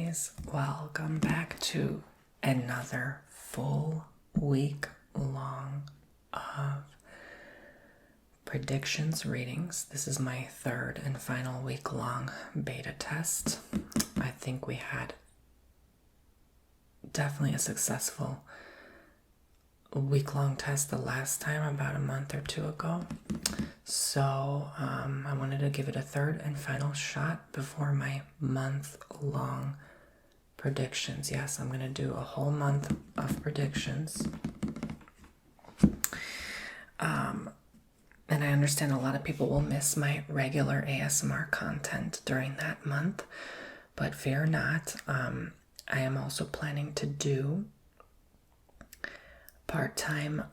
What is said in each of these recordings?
guys, welcome back to another full week long of predictions readings. This is my third and final week long beta test. I think we had definitely a successful week-long test the last time, about a month or two ago. So I wanted to give it a third and final shot before my month-long predictions. Yes, I'm going to do a whole month of predictions. And I understand a lot of people will miss my regular ASMR content during that month, but fear not. I am also planning to do part-time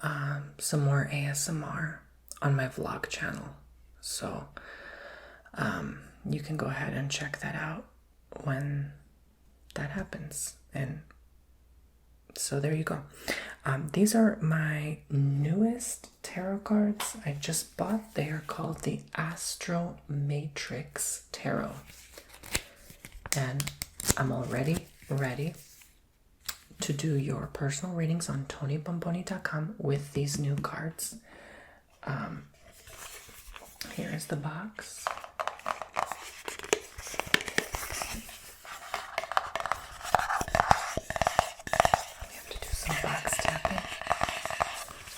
some more ASMR on my vlog channel, so you can go ahead and check that out when that happens. And so there you go. These are my newest tarot cards I just bought. They are called the Astro Matrix Tarot, and I'm already ready to do your personal readings on TonyBomboni.com with these new cards. Here is the box. We have to do some box tapping.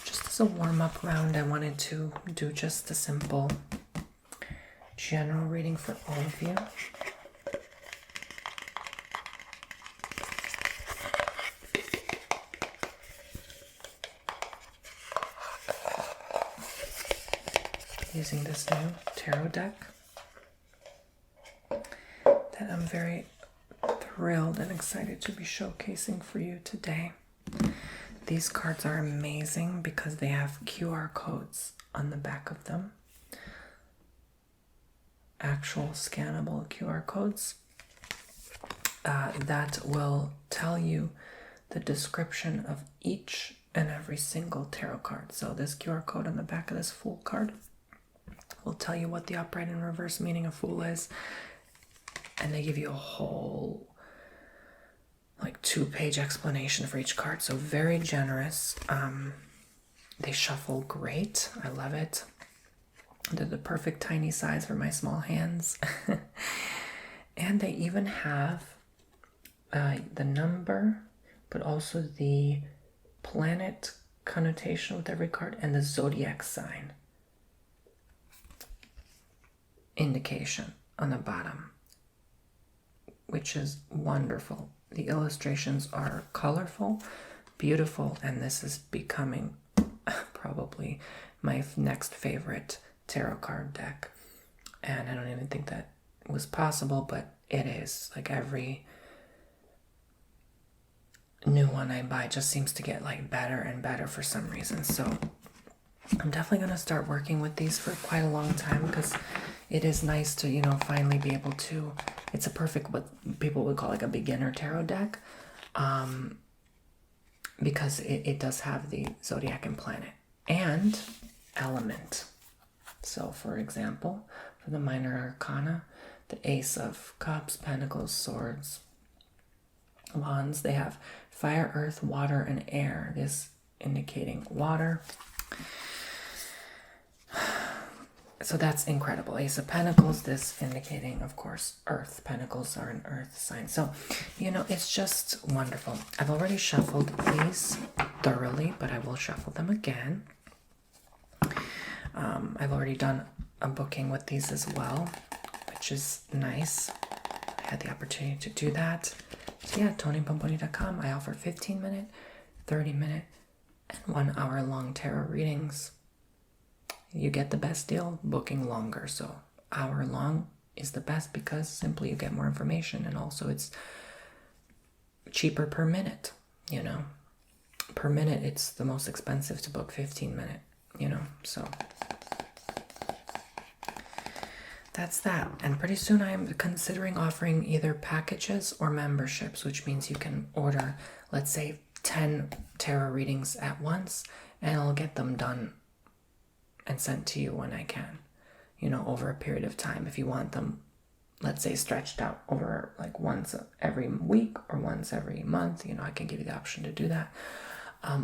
Just as a warm-up round, I wanted to do just a simple general reading for all of you. Using this new tarot deck that I'm very thrilled and excited to be showcasing for you today. These cards are amazing because they have QR codes on the back of them. Actual scannable QR codes that will tell you the description of each and every single tarot card. So this QR code on the back of this Fool card will tell you what the upright and reverse meaning of Fool is, and they give you a whole 2-page explanation for each card. So very generous. They shuffle great. I love it. They're the perfect tiny size for my small hands. And they even have the number, but also the planet connotation with every card and the zodiac sign indication on the bottom, which is wonderful. The illustrations are colorful, beautiful, and this is becoming probably my next favorite tarot card deck. And I don't even think that was possible, but it is. Every new one I buy just seems to get better and better for some reason. So I'm definitely going to start working with these for quite a long time, because it is nice to, finally be able to, it's a perfect, what people would call a beginner tarot deck, because it does have the zodiac and planet and element. So for example, for the minor arcana, the Ace of Cups, Pentacles, Swords, Wands, they have fire, earth, water, and air. This indicating water. So that's incredible. Ace of Pentacles, this indicating, of course, earth. Pentacles are an earth sign. So, it's just wonderful. I've already shuffled these thoroughly, but I will shuffle them again. I've already done a booking with these as well, which is nice. I had the opportunity to do that. So yeah, TonyBomboni.com. I offer 15-minute, 30-minute, and 1-hour-long tarot readings. You get the best deal booking longer. So hour long is the best because simply you get more information, and also it's cheaper per minute. Per minute it's the most expensive to book 15-minute, so that's that. And pretty soon I'm considering offering either packages or memberships, which means you can order, let's say, 10 tarot readings at once, and I'll get them done and sent to you when I can, over a period of time. If you want them let's say, stretched out over like once every week or once every month, you know, I can give you the option to do that.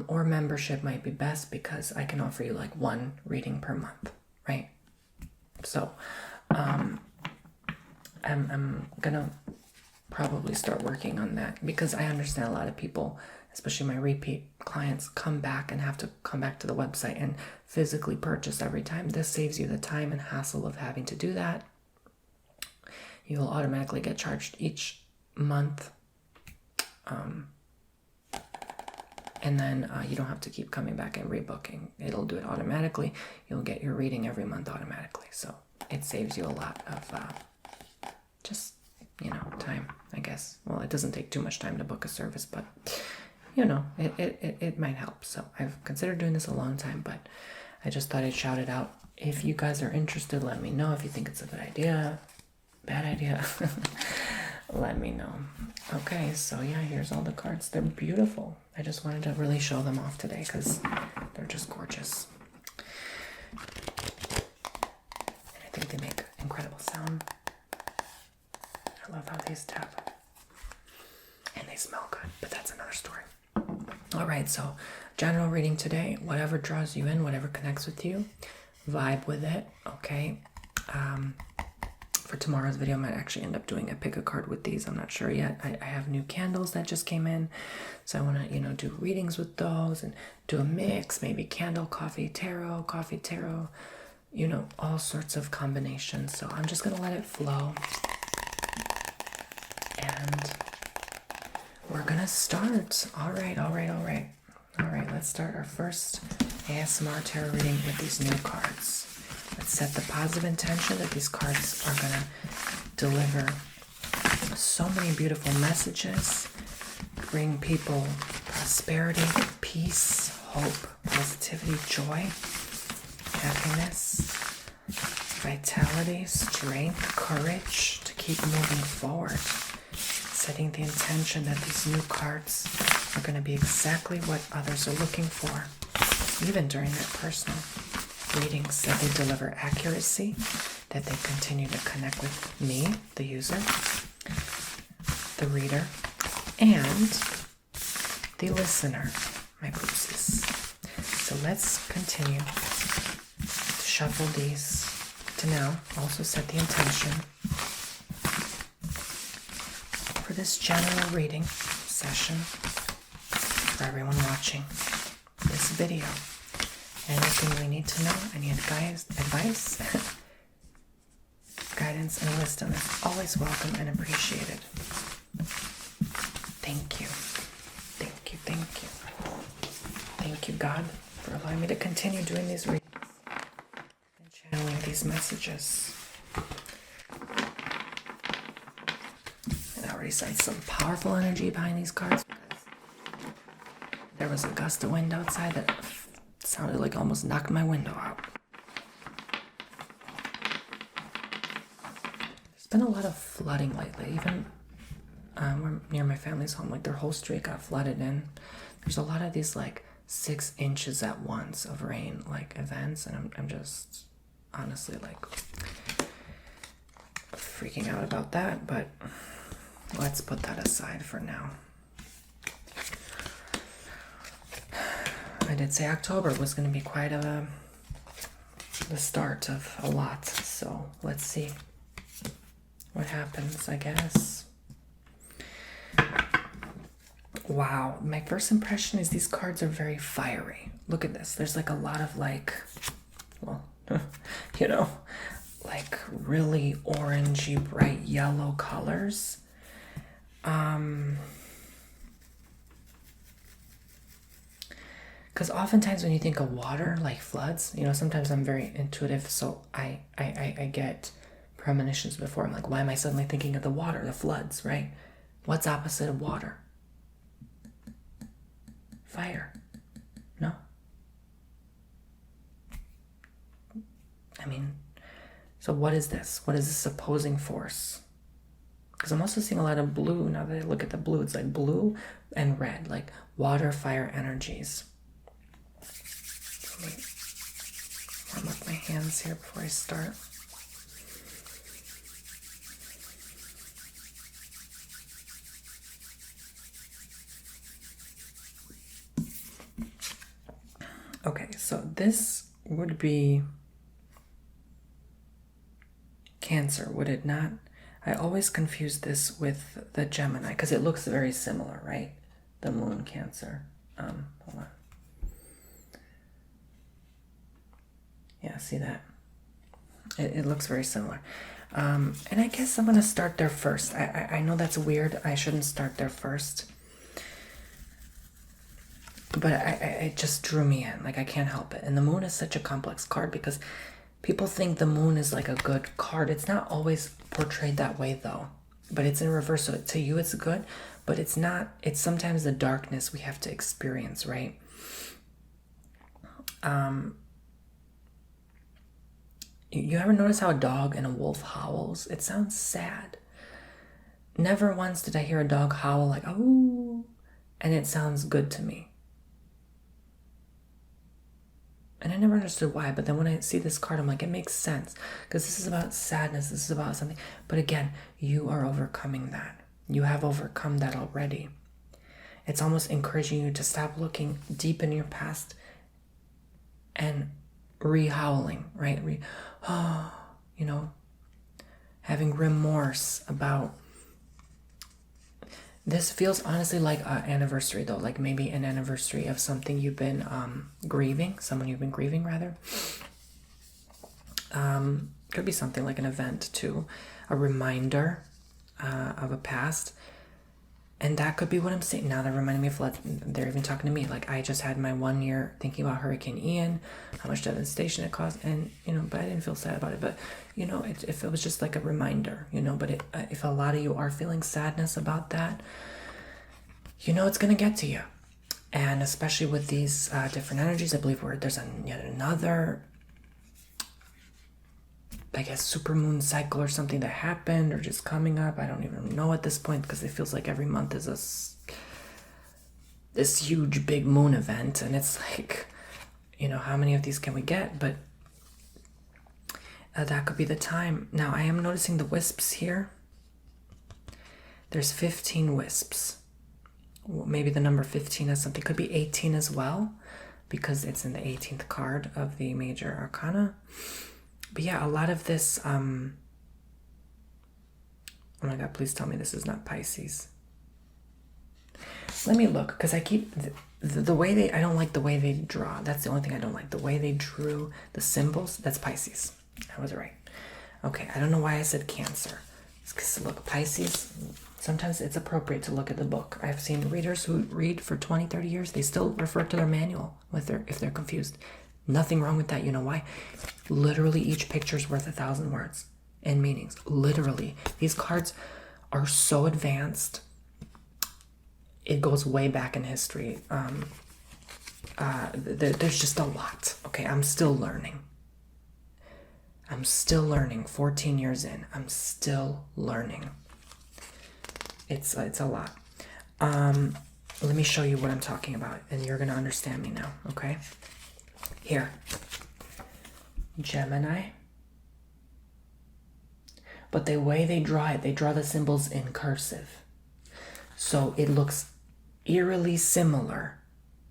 Or membership might be best because I can offer you like one reading per month, right? So I'm gonna probably start working on that because I understand a lot of people, especially my repeat clients, come back and have to come back to the website and physically purchase every time. This saves you the time and hassle of having to do that. You will automatically get charged each month. And then you don't have to keep coming back and rebooking. It'll do it automatically. You'll get your reading every month automatically. So it saves you a lot of just, you know, time, I guess. Well, it doesn't take too much time to book a service, but, you know, it might help. So I've considered doing this a long time, but I just thought I'd shout it out. If you guys are interested, let me know. If you think it's a good idea, bad idea, let me know. Okay, so yeah, here's all the cards. They're beautiful. I just wanted to really show them off today because they're just gorgeous. And I think they make incredible sound. I love how these tap. And they smell good, but that's another story. All right, so general reading today. Whatever draws you in, whatever connects with you, vibe with it, okay? For tomorrow's video, I might actually end up doing a pick a card with these. I'm not sure yet. I have new candles that just came in, so I want to, you know, do readings with those and do a mix, maybe candle, coffee, tarot, you know, all sorts of combinations. So I'm just going to let it flow. And we're going to start. All right, let's start our first ASMR tarot reading with these new cards. Let's set the positive intention that these cards are going to deliver so many beautiful messages, bring people prosperity, peace, hope, positivity, joy, happiness, vitality, strength, courage to keep moving forward. Setting the intention that these new cards are going to be exactly what others are looking for, even during their personal readings, that they deliver accuracy, that they continue to connect with me, the user, the reader, and the listener, my poopsies. So let's continue to shuffle these to now also set the intention for this general reading session for everyone watching this video. Anything we need to know, any advice, guidance, and wisdom is always welcome and appreciated. Thank you. Thank you, thank you. Thank you, God, for allowing me to continue doing these readings and channeling these messages. And I already sensed some powerful energy behind these cards because there was a gust of wind outside that sounded like almost knocked my window out. There's been a lot of flooding lately. Even we're near my family's home, like their whole street got flooded in. There's a lot of these like 6 inches at once of rain like events, and I'm just honestly like freaking out about that, but let's put that aside for now. I did say October was going to be quite the start of a lot, so let's see what happens, I guess. Wow, my first impression is these cards are very fiery. Look at this. There's like a lot of like, well, you know, like really orangey, bright yellow colors. Because oftentimes when you think of water, like floods, you know, sometimes I'm very intuitive, so I get premonitions before. I'm like, why am I suddenly thinking of the water, the floods, right? What's opposite of water? Fire. No? I mean, so what is this? What is this opposing force? Because I'm also seeing a lot of blue. Now that I look at the blue, it's like blue and red, like water, fire energies. Let me warm up my hands here before I start. Okay, so this would be Cancer, would it not? I always confuse this with the Gemini because it looks very similar, right? The moon Cancer. Hold on. Yeah, see that? It looks very similar. And I guess I'm going to start there first. I know that's weird. I shouldn't start there first. But it just drew me in. Like, I can't help it. And the moon is such a complex card because people think the moon is like a good card. It's not always portrayed that way, though. But it's in reverse. So to you, it's good. But it's not. It's sometimes the darkness we have to experience, right? You ever notice how a dog and a wolf howls? It sounds sad. Never once did I hear a dog howl like, oh, and it sounds good to me. And I never understood why, but then when I see this card, I'm like, it makes sense. Because this is about sadness, this is about something. But again, you are overcoming that. You have overcome that already. It's almost encouraging you to stop looking deep in your past and re-howling, right? You know, having remorse about. This feels honestly like an anniversary, though, like maybe an anniversary of something you've been grieving, someone you've been grieving, rather. Could be something like an event, too, a reminder of a past. And that could be what I'm saying. Now they're reminding me of floods. They're even talking to me. Like, I just had my 1 year thinking about Hurricane Ian, how much devastation it caused. And, but I didn't feel sad about it. But, if it was just like a reminder, but if a lot of you are feeling sadness about that, it's going to get to you. And especially with these different energies, I believe there's yet another, I guess, supermoon cycle or something that happened or just coming up. I don't even know at this point because it feels like every month is this huge big moon event. And it's like, how many of these can we get? But that could be the time. Now, I am noticing the wisps here. There's 15 wisps. Well, maybe the number 15 is something. Could be 18 as well because it's in the 18th card of the major arcana. But yeah, a lot of this, oh my God, please tell me this is not Pisces. Let me look, because I keep, the way I don't like the way they draw. That's the only thing I don't like. The way they drew the symbols, that's Pisces. I was right. Okay, I don't know why I said Cancer. It's because, look, Pisces, sometimes it's appropriate to look at the book. I've seen readers who read for 20, 30 years. They still refer to their manual if they're confused. Nothing wrong with that. You know why? Literally, each picture is worth 1,000 words and meanings. Literally. These cards are so advanced. It goes way back in history. There's just a lot. Okay, I'm still learning. 14 years in. I'm still learning. It's a lot. Let me show you what I'm talking about, and you're going to understand me now, okay? Here, Gemini. But the way they draw it, they draw the symbols in cursive. So it looks eerily similar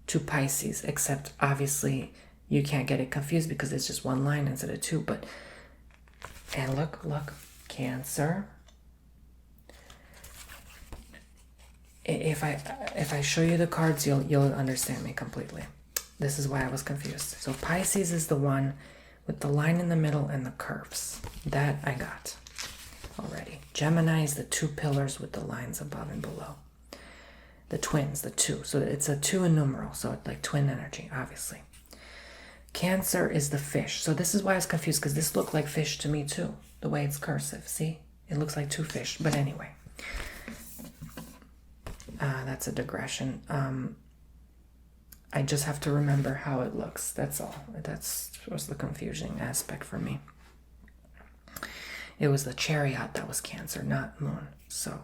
to Pisces, except obviously you can't get it confused because it's just one line instead of two. And look, Cancer. If I show you the cards, you'll understand me completely. This is why I was confused. So Pisces is the one with the line in the middle and the curves. That I got already. Gemini is the two pillars with the lines above and below. The twins, the two. So it's a 2 in numeral. So it's like twin energy, obviously. Cancer is the fish. So this is why I was confused, because this looked like fish to me too. The way it's cursive. See? It looks like 2 fish. But anyway. That's a digression. I just have to remember how it looks. That's all. That was the confusing aspect for me. It was the chariot that was Cancer, not moon. So,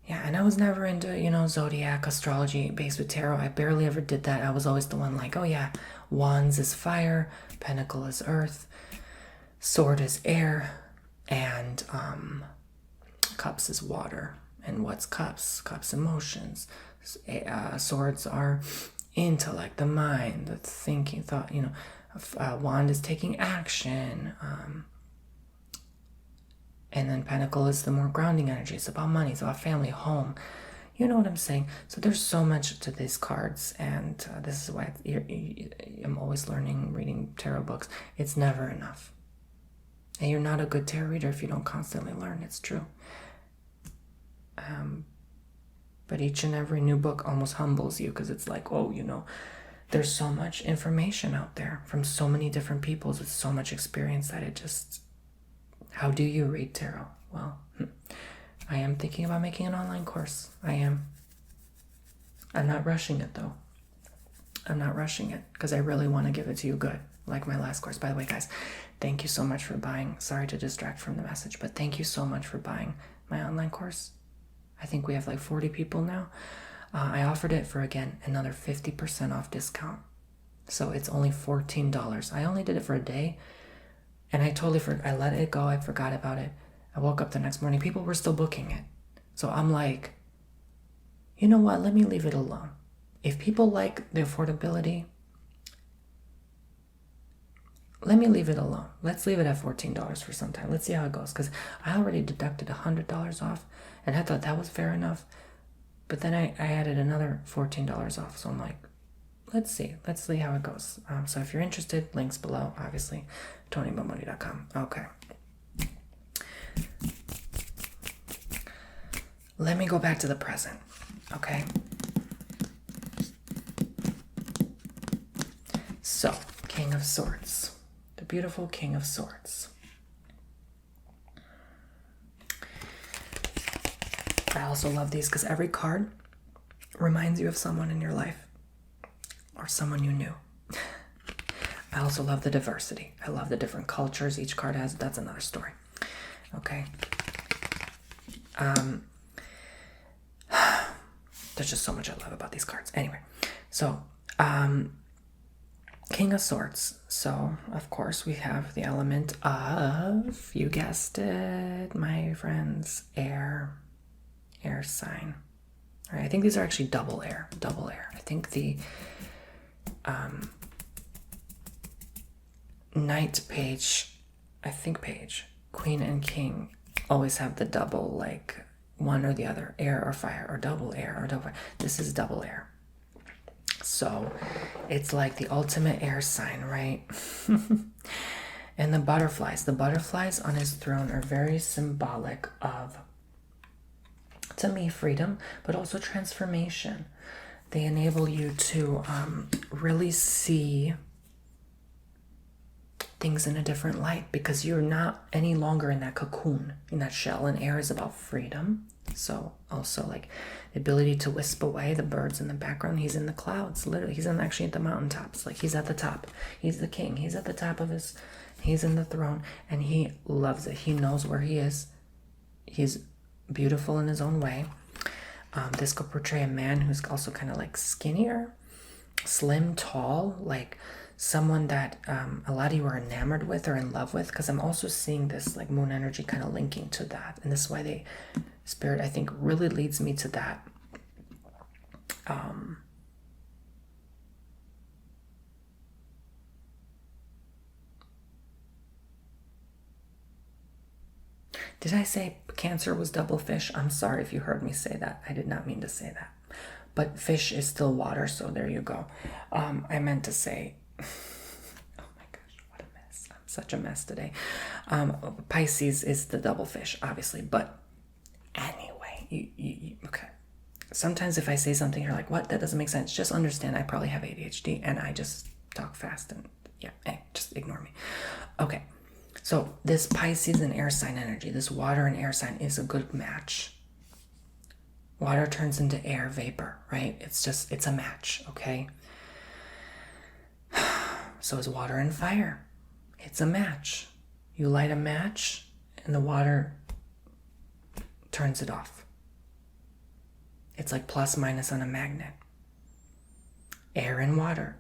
yeah, and I was never into, zodiac, astrology based with tarot. I barely ever did that. I was always the one like, oh yeah, wands is fire, pentacle is earth, sword is air, and cups is water. And what's cups? Cups emotions. Swords are, intellect, the mind, the thinking, thought, you know. Wand is taking action. And then Pentacle is the more grounding energy. It's about money, it's about family, home. You know what I'm saying? So there's so much to these cards, and this is why I'm always learning, reading tarot books. It's never enough. And you're not a good tarot reader if you don't constantly learn. It's true. But each and every new book almost humbles you, because it's like, oh, you know, there's so much information out there from so many different peoples with so much experience that it just... How do you read tarot? Well, I am thinking about making an online course. I am. I'm not rushing it, though. I'm not rushing it because I really want to give it to you good, like my last course. By the way, guys, thank you so much for buying. Sorry to distract from the message, but thank you so much for buying my online course. I think we have like 40 people now. I offered it for, again, another 50% off discount. So it's only $14. I only did it for a day. And I totally I let it go. I forgot about it. I woke up the next morning. People were still booking it. So I'm like, you know what? Let me leave it alone. If people like the affordability, let me leave it alone. Let's leave it at $14 for some time. Let's see how it goes. Because I already deducted $100 off. And I thought that was fair enough. But then I added another $14 off. So I'm like, let's see. Let's see how it goes. So if you're interested, links below, obviously. TonyBomboni.com. Okay. Let me go back to the present. Okay. So, King of Swords. The beautiful King of Swords. I also love these because every card reminds you of someone in your life or someone you knew. I also love the diversity. I love the different cultures each card has. That's another story. Okay. There's just so much I love about these cards. Anyway, so King of Swords. So, of course, we have the element of, you guessed it, my friends, air sign. All right, I think these are actually double air. I think the Knight page, Queen and King always have the double, like one or the other, air or fire, or double air or double fire. This is double air. So it's like the ultimate air sign, right? And the butterflies on his throne are very symbolic of, to me, freedom, but also transformation. They enable you to really see things in a different light, because you're not any longer in that cocoon, in that shell. And air is about freedom. So also like the ability to wisp away the birds in the background. He's in the clouds, literally. He's actually at the mountaintops. Like, he's at the top. He's the king. He's at the top of he's in the throne, and he loves it. He knows where he is. He's beautiful in his own way. This could portray a man who's also kind of like skinnier, slim, tall, like someone that a lot of you are enamored with or in love with, because I'm also seeing this like moon energy kind of linking to that. And this is why Spirit, I think, really leads me to that. Did I say Cancer was double fish? I'm sorry if you heard me say that. I did not mean to say that. But fish is still water, so there you go. I meant to say... Oh my gosh, what a mess. I'm such a mess today. Pisces is the double fish, obviously. But anyway, okay. Sometimes if I say something, you're like, what? That doesn't make sense. Just understand I probably have ADHD, and I just talk fast, and yeah, just ignore me. Okay. So this Pisces and air sign energy, this water and air sign, is a good match. Water turns into air vapor, right? It's a match, okay? So is water and fire. It's a match. You light a match and the water turns it off. It's like plus minus on a magnet. Air and water.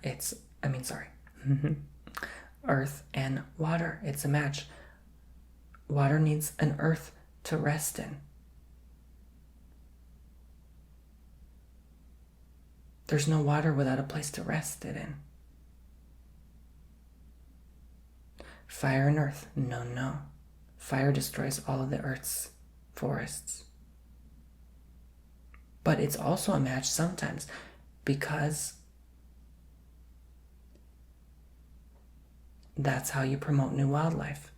Earth and water. It's a match. Water needs an earth to rest in. There's no water without a place to rest it in. Fire and earth. No, no. Fire destroys all of the earth's forests. But it's also a match sometimes because that's how you promote new wildlife.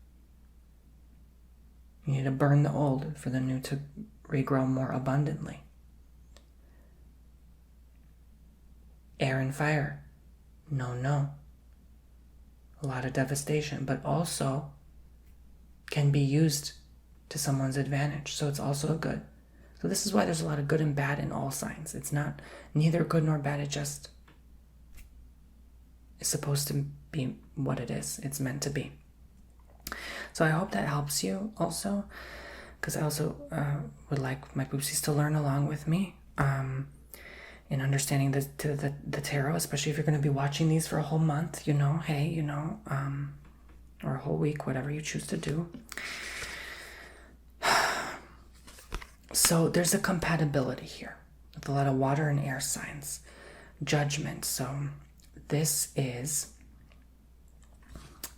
You need to burn the old for the new to regrow more abundantly. Air and fire. No, no. A lot of devastation, but also can be used to someone's advantage. So it's also good. So this is why there's a lot of good and bad in all signs. It's not neither good nor bad. It just is supposed to be what it is. It's meant to be. So I hope that helps you also, because I also would like my poopsies to learn along with me in understanding the tarot, especially if you're going to be watching these for a whole month, hey, or a whole week, whatever you choose to do. So there's a compatibility here with a lot of water and air signs. Judgment. So this is,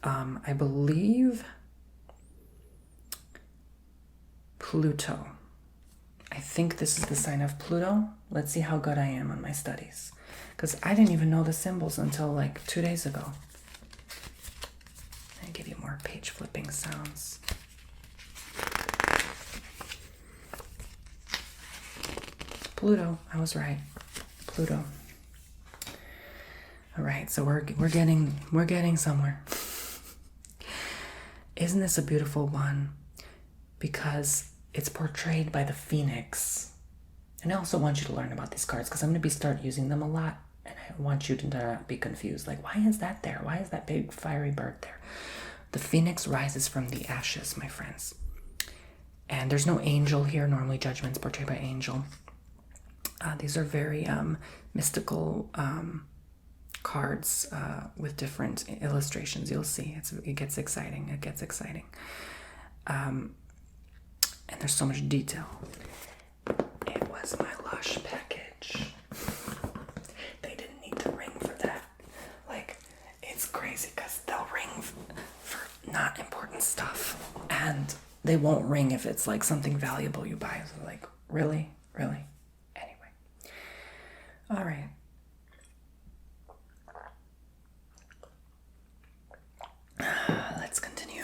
I believe, Pluto. I think this is the sign of Pluto. Let's see how good I am on my studies. Because I didn't even know the symbols until like 2 days ago. I'll give you more page flipping sounds. Pluto, I was right. Pluto. All right, so we're getting somewhere. Isn't this a beautiful one? Because it's portrayed by the phoenix. And I also want you to learn about these cards because I'm going to start using them a lot. And I want you to not be confused. Like, why is that there? Why is that big fiery bird there? The phoenix rises from the ashes, my friends. And there's no angel here. Normally judgment's portrayed by angel. These are very mystical cards with different illustrations. You'll see. It gets exciting. It gets exciting. And there's so much detail. It was my Lush package. They didn't need to ring for that. Like, it's crazy because they'll ring for not important stuff. And they won't ring if it's like something valuable you buy. So like, really? Really? Anyway. All right. Let's continue.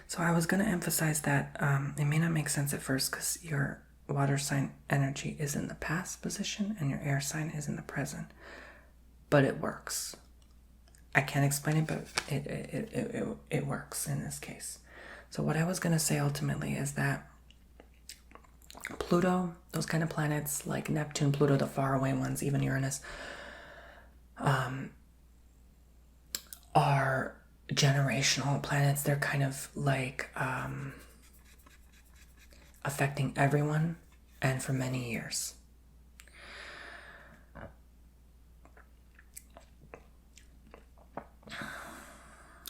So I was going to emphasize that it may not make sense at first because your water sign energy is in the past position and your air sign is in the present. But it works. I can't explain it, but it works in this case. So what I was going to say ultimately is that Pluto, those kind of planets like Neptune, Pluto, the faraway ones, even Uranus, are generational planets. They're kind of like affecting everyone and for many years.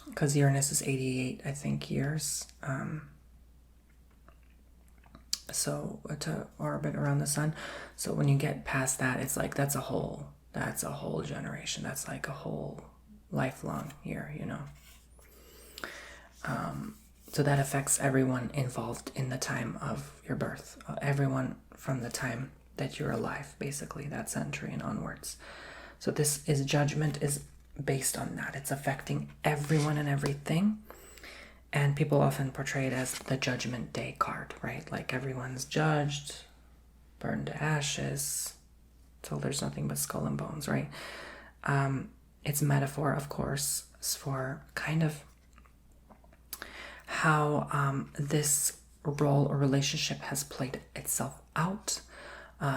Because Uranus is 88, I think, years. So to orbit around the sun. So when you get past that, it's like that's a whole generation. That's like a whole lifelong year, So that affects everyone involved in the time of your birth. Everyone from the time that you're alive, basically, that century and onwards. So this is judgment is based on that. It's affecting everyone and everything. And people often portray it as the Judgment Day card, right? Like everyone's judged, burned to ashes, till there's nothing but skull and bones, right? It's a metaphor, of course, for kind of how this role or relationship has played itself out.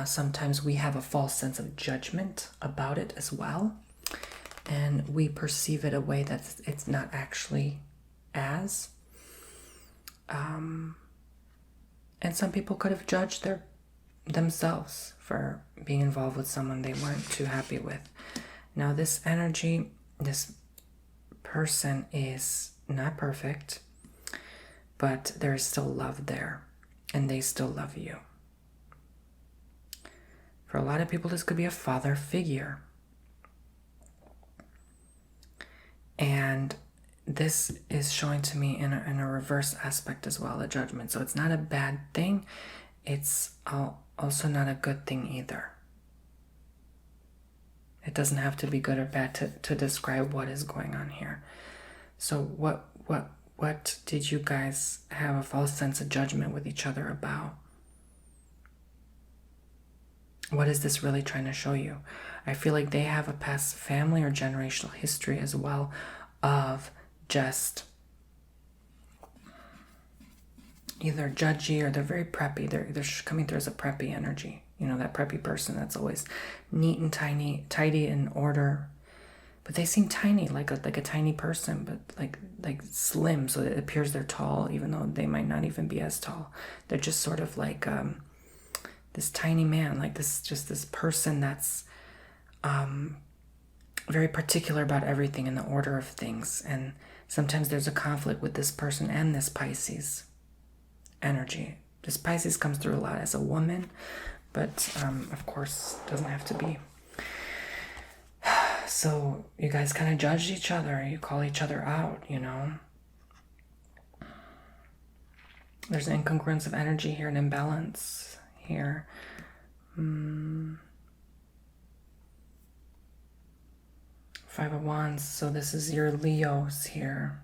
Sometimes we have a false sense of judgment about it as well. And we perceive it a way that it's not actually as. And some people could have judged themselves for being involved with someone they weren't too happy with. Now this energy, this person is not perfect, but there is still love there, and they still love you. For a lot of people, this could be a father figure. And this is showing to me in a reverse aspect as well, a judgment. So it's not a bad thing. It's also not a good thing either. It doesn't have to be good or bad to describe what is going on here. So what did you guys have a false sense of judgment with each other about? What is this really trying to show you? I feel like they have a past family or generational history as well of just either judgy or they're very preppy. They're coming through as a preppy energy. You know, that preppy person that's always neat and tidy in order. But they seem tiny, like a tiny person, but like slim, so it appears they're tall, even though they might not even be as tall. They're just sort of like this tiny man, like this person that's very particular about everything in the order of things. And sometimes there's a conflict with this person and this Pisces energy. This Pisces comes through a lot as a woman, but of course doesn't have to be. So you guys kind of judge each other. You call each other out, you know. There's an incongruence of energy here, an imbalance here. Five of Wands. So this is your Leos here.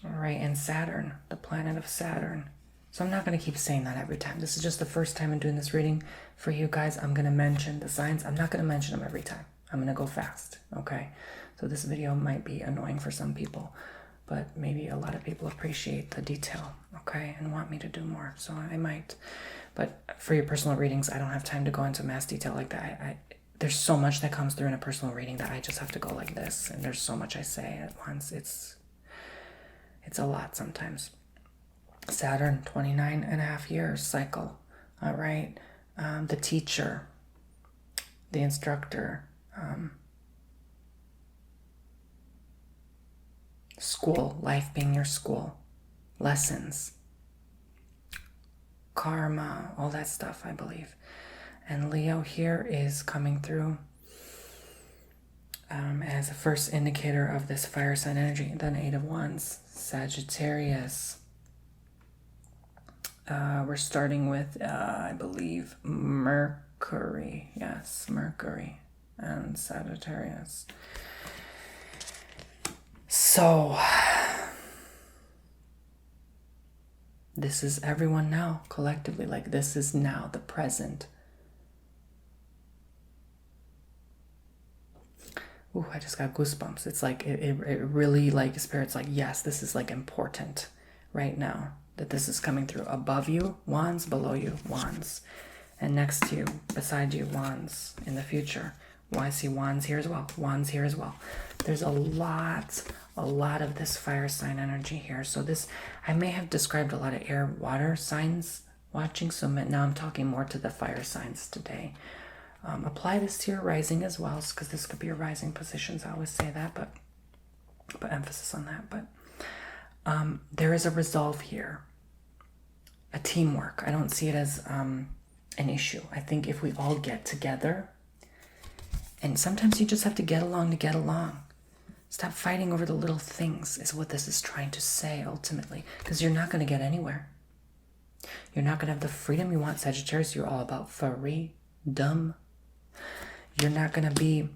All right, and Saturn, the planet of Saturn. So I'm not going to keep saying that every time. This is just the first time I'm doing this reading for you guys. I'm going to mention the signs. I'm not going to mention them every time. I'm going to go fast, okay? So this video might be annoying for some people, but maybe a lot of people appreciate the detail, okay, and want me to do more, so I might. But for your personal readings, I don't have time to go into mass detail like that. There's so much that comes through in a personal reading that I just have to go like this, and there's so much I say at once. It's a lot sometimes. Saturn, 29.5 years cycle. All right. The teacher, the instructor, school, life being your school, lessons, karma, all that stuff, I believe. And Leo here is coming through as a first indicator of this fire sign energy. Then 8 of Wands, Sagittarius. We're starting with, I believe, Mercury. Yes, Mercury and Sagittarius. So, this is everyone now, collectively. Like, this is now the present. Ooh, I just got goosebumps. It's like, it really, like, Spirit's like, yes, this is, like, important right now. That this is coming through. Above you, Wands. Below you, Wands. And next to you, beside you, Wands. In the future. Well, I see Wands here as well. Wands here as well. There's a lot of this fire sign energy here. So this, I may have described a lot of air, water signs watching. So now I'm talking more to the fire signs today. Apply this to your rising as well, because this could be your rising positions. I always say that, but emphasis on that. But there is a resolve here, a teamwork. I don't see it as an issue. I think if we all get together, and sometimes you just have to get along to get along. Stop fighting over the little things is what this is trying to say ultimately, because you're not going to get anywhere. You're not going to have the freedom you want, Sagittarius. You're all about freedom. You're not going to be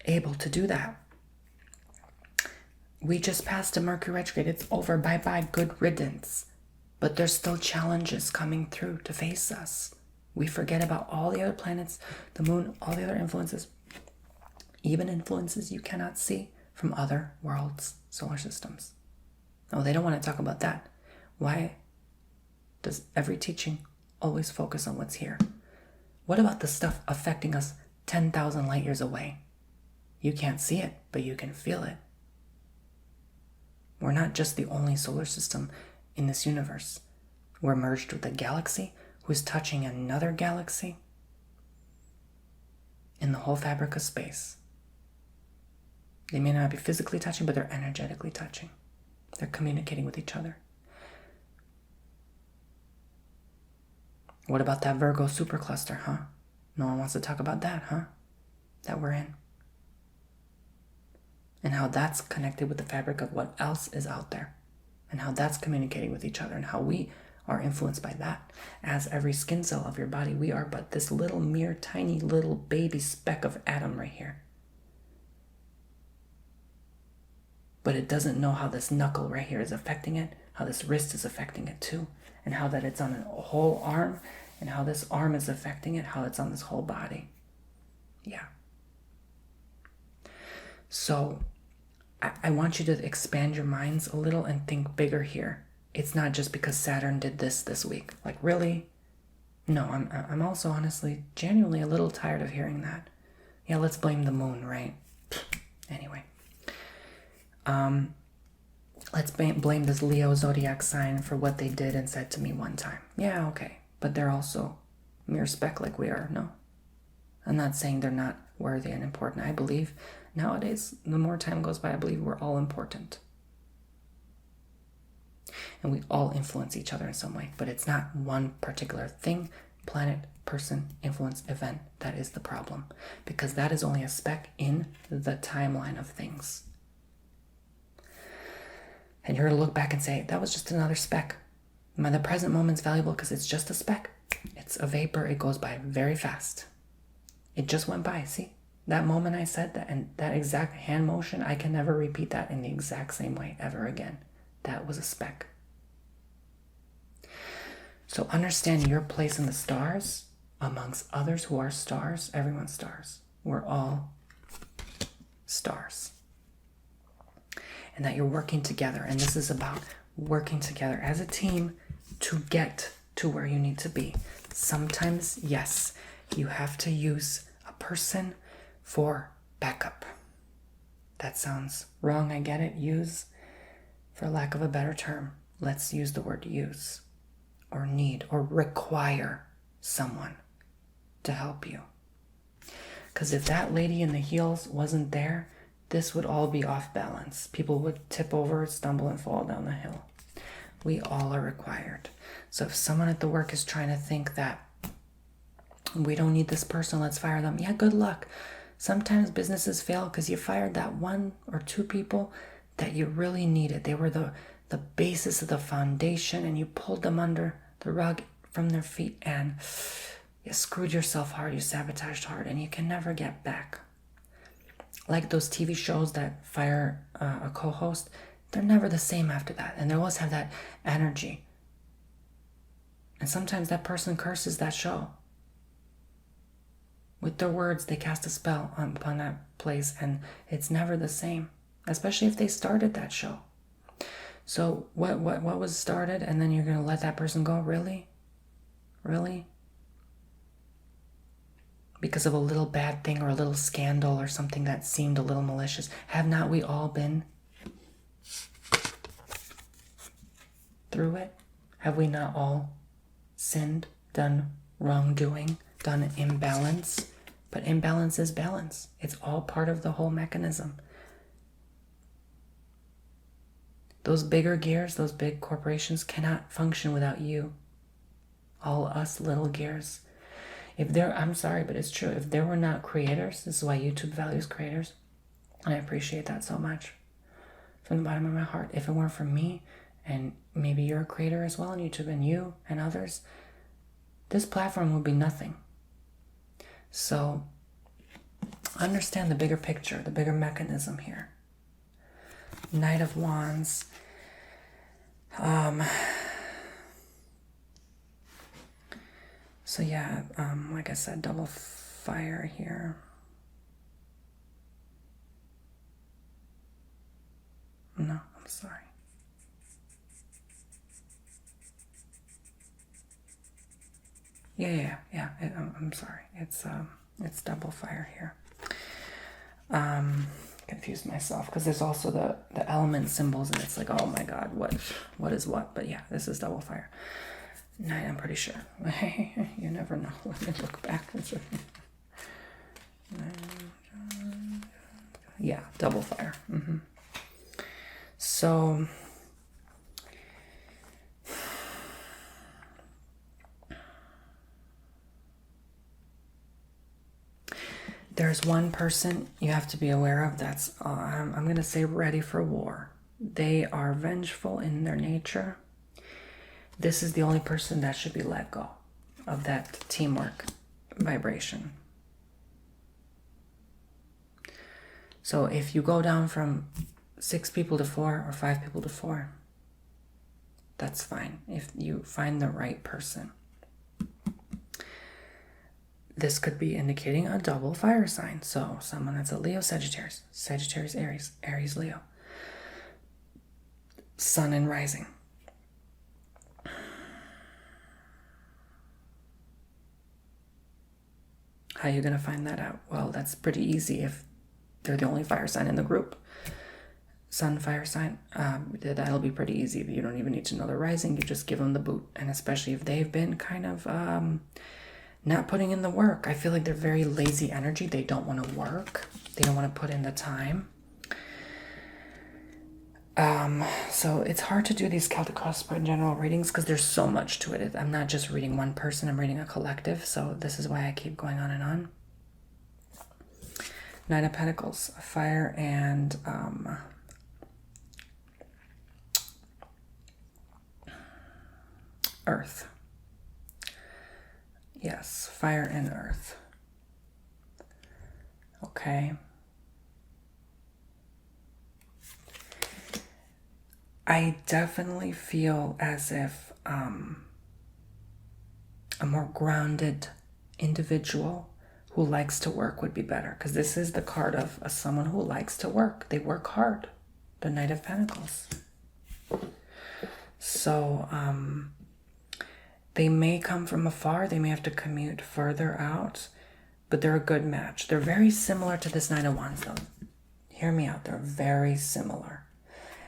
able to do that. We just passed a Mercury retrograde. It's over. Bye-bye. Good riddance. But there's still challenges coming through to face us. We forget about all the other planets, the moon, all the other influences. Even influences you cannot see from other worlds, solar systems. No, they don't want to talk about that. Why does every teaching always focus on what's here? What about the stuff affecting us 10,000 light years away? You can't see it, but you can feel it. We're not just the only solar system in this universe. We're merged with a galaxy who's touching another galaxy in the whole fabric of space. They may not be physically touching, but they're energetically touching. They're communicating with each other. What about that Virgo supercluster, huh? No one wants to talk about that, huh? That we're in. And how that's connected with the fabric of what else is out there. And how that's communicating with each other. And how we are influenced by that. As every skin cell of your body, we are but this little mere tiny little baby speck of atom right here. But it doesn't know how this knuckle right here is affecting it, how this wrist is affecting it too, and how that it's on a whole arm, and how this arm is affecting it, how it's on this whole body. Yeah. So I want you to expand your minds a little and think bigger here. It's not just because Saturn did this week. Like, really? No, I'm also honestly, genuinely a little tired of hearing that. Yeah, let's blame the moon, right? Anyway. Let's blame this Leo zodiac sign for what they did and said to me one time. Yeah, okay. But they're also mere speck like we are, no? I'm not saying they're not worthy and important. I believe nowadays, the more time goes by, I believe we're all important. And we all influence each other in some way. But it's not one particular thing, planet, person, influence, event that is the problem. Because that is only a speck in the timeline of things. And you're going to look back and say, that was just another speck. The present moment's valuable because it's just a speck. It's a vapor. It goes by very fast. It just went by. See? That moment I said that, and that exact hand motion, I can never repeat that in the exact same way ever again. That was a speck. So understand your place in the stars amongst others who are stars. Everyone's stars. We're all stars. And that you're working together. And this is about working together as a team to get to where you need to be. Sometimes, yes, you have to use a person for backup. That sounds wrong, I get it. Use, for lack of a better term, let's use the word use, or need, or require someone to help you. Because if that lady in the heels wasn't there, this would all be off balance. People would tip over, stumble, and fall down the hill. We all are required. So if someone at the work is trying to think that we don't need this person, let's fire them. Yeah, good luck. Sometimes businesses fail because you fired that one or two people that you really needed. They were the basis of the foundation, and you pulled them under the rug from their feet, and you screwed yourself hard, you sabotaged hard, and you can never get back. Like those TV shows that fire a co-host, they're never the same after that. And they always have that energy. And sometimes that person curses that show. With their words, they cast a spell upon that place, and it's never the same. Especially if they started that show. So what was started, and then you're going to let that person go? Really? Really? Because of a little bad thing or a little scandal or something that seemed a little malicious. Have not we all been through it? Have we not all sinned, done wrongdoing, done imbalance? But imbalance is balance. It's all part of the whole mechanism. Those bigger gears, those big corporations cannot function without you. All us little gears. I'm sorry, but it's true. If there were not creators, this is why YouTube values creators. I appreciate that so much from the bottom of my heart. If it weren't for me, and maybe you're a creator as well on YouTube, and you and others, this platform would be nothing. So understand the bigger picture, the bigger mechanism here. Knight of Wands. So yeah, like I said, double fire here. No, I'm sorry. Yeah. I'm sorry. It's double fire here. Confused myself because there's also the element symbols, and it's like, oh my God, what is what? But yeah, this is double fire. Knight, I'm pretty sure. You never know. Let me look back. Yeah, double fire. So there's one person you have to be aware of that's, I'm going to say, ready for war. They are vengeful in their nature. This is the only person that should be let go of that teamwork vibration. So if you go down from 6 people to 4 or 5 people to 4, that's fine if you find the right person. This could be indicating a double fire sign. So someone that's a Leo, Sagittarius, Sagittarius, Aries, Aries, Leo. Sun and rising. How are you going to find that out? Well, that's pretty easy if they're the only fire sign in the group. Sun, fire sign, that'll be pretty easy. You don't even need to know the rising. You just give them the boot. And especially if they've been kind of not putting in the work. I feel like they're very lazy energy. They don't want to work. They don't want to put in the time. So it's hard to do these Celtic cross spread general readings because there's so much to it. I'm not just reading one person, I'm reading a collective. So this is why I keep going on and on. Nine of Pentacles, fire and earth. Yes, fire and earth. Okay. I definitely feel as if a more grounded individual who likes to work would be better, because this is the card of someone who likes to work. They work hard. The Knight of Pentacles. So they may come from afar. They may have to commute further out, but they're a good match. They're very similar to this Knight of Wands, though. Hear me out. They're very similar.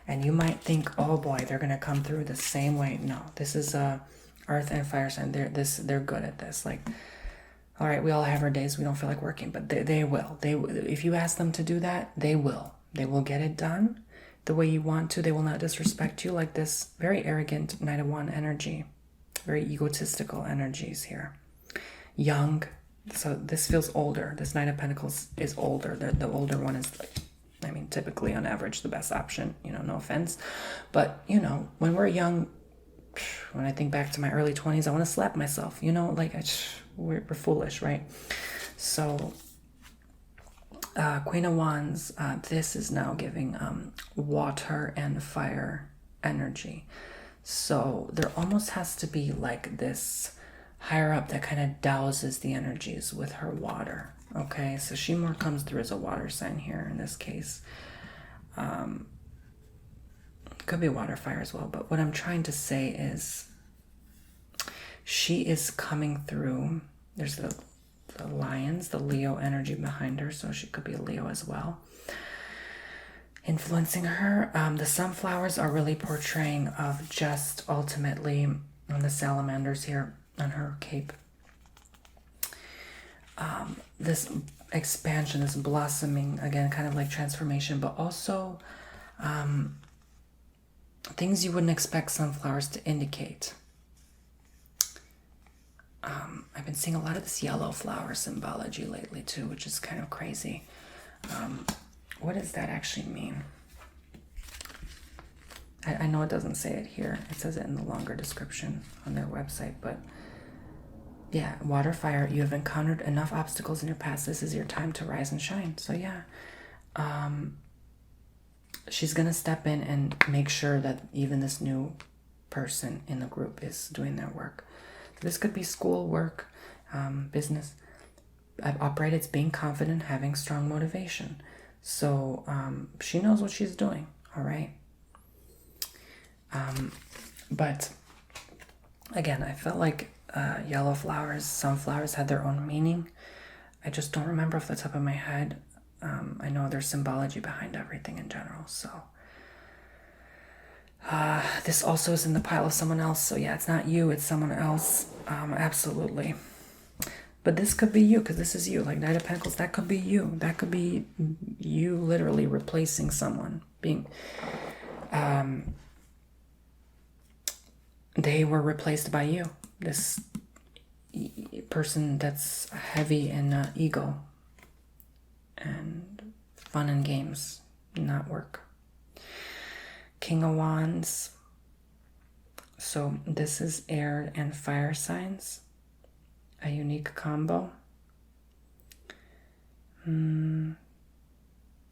And you might think, oh boy, they're going to come through the same way. No, this is a earth and fire sign. They're good at this. Like, all right, we all have our days we don't feel like working, but they will. If you ask them to do that, they will. They will get it done the way you want to. They will not disrespect you, like this very arrogant Knight of Wands energy. Very egotistical energies here. Young. So this feels older. This Knight of Pentacles is older. The older one is, like, I mean, typically on average the best option, no offense. But, when we're young, when I think back to my early 20s, I want to slap myself, we're foolish, right? So Queen of Wands, this is now giving water and fire energy. So there almost has to be like this higher up that kind of douses the energies with her water. Okay, so she more comes through as a water sign here in this case. Could be water, fire as well. But what I'm trying to say is she is coming through. There's the lions, the Leo energy behind her. So she could be a Leo as well. Influencing her. The sunflowers are really portraying of just ultimately on the salamanders here on her cape. This expansion, this blossoming, again, kind of like transformation, but also things you wouldn't expect sunflowers to indicate. I've been seeing a lot of this yellow flower symbology lately too, which is kind of crazy. What does that actually mean? I know it doesn't say it here. It says it in the longer description on their website, but yeah, water, fire, you have encountered enough obstacles in your past. This is your time to rise and shine. So yeah, she's going to step in and make sure that even this new person in the group is doing their work. This could be school, work, business. I've operated as being confident, having strong motivation. So she knows what she's doing, all right? But again, I felt like yellow flowers, sunflowers had their own meaning. I just don't remember off the top of my head. I know there's symbology behind everything in general. So this also is in the pile of someone else. So yeah, it's not you, it's someone else. Absolutely. But this could be you, because this is you. Like Knight of Pentacles, that could be you. That could be you literally replacing someone. They were replaced by you. This person that's heavy in ego. fun and games, not work. King of Wands. So this is air and fire signs. A unique combo.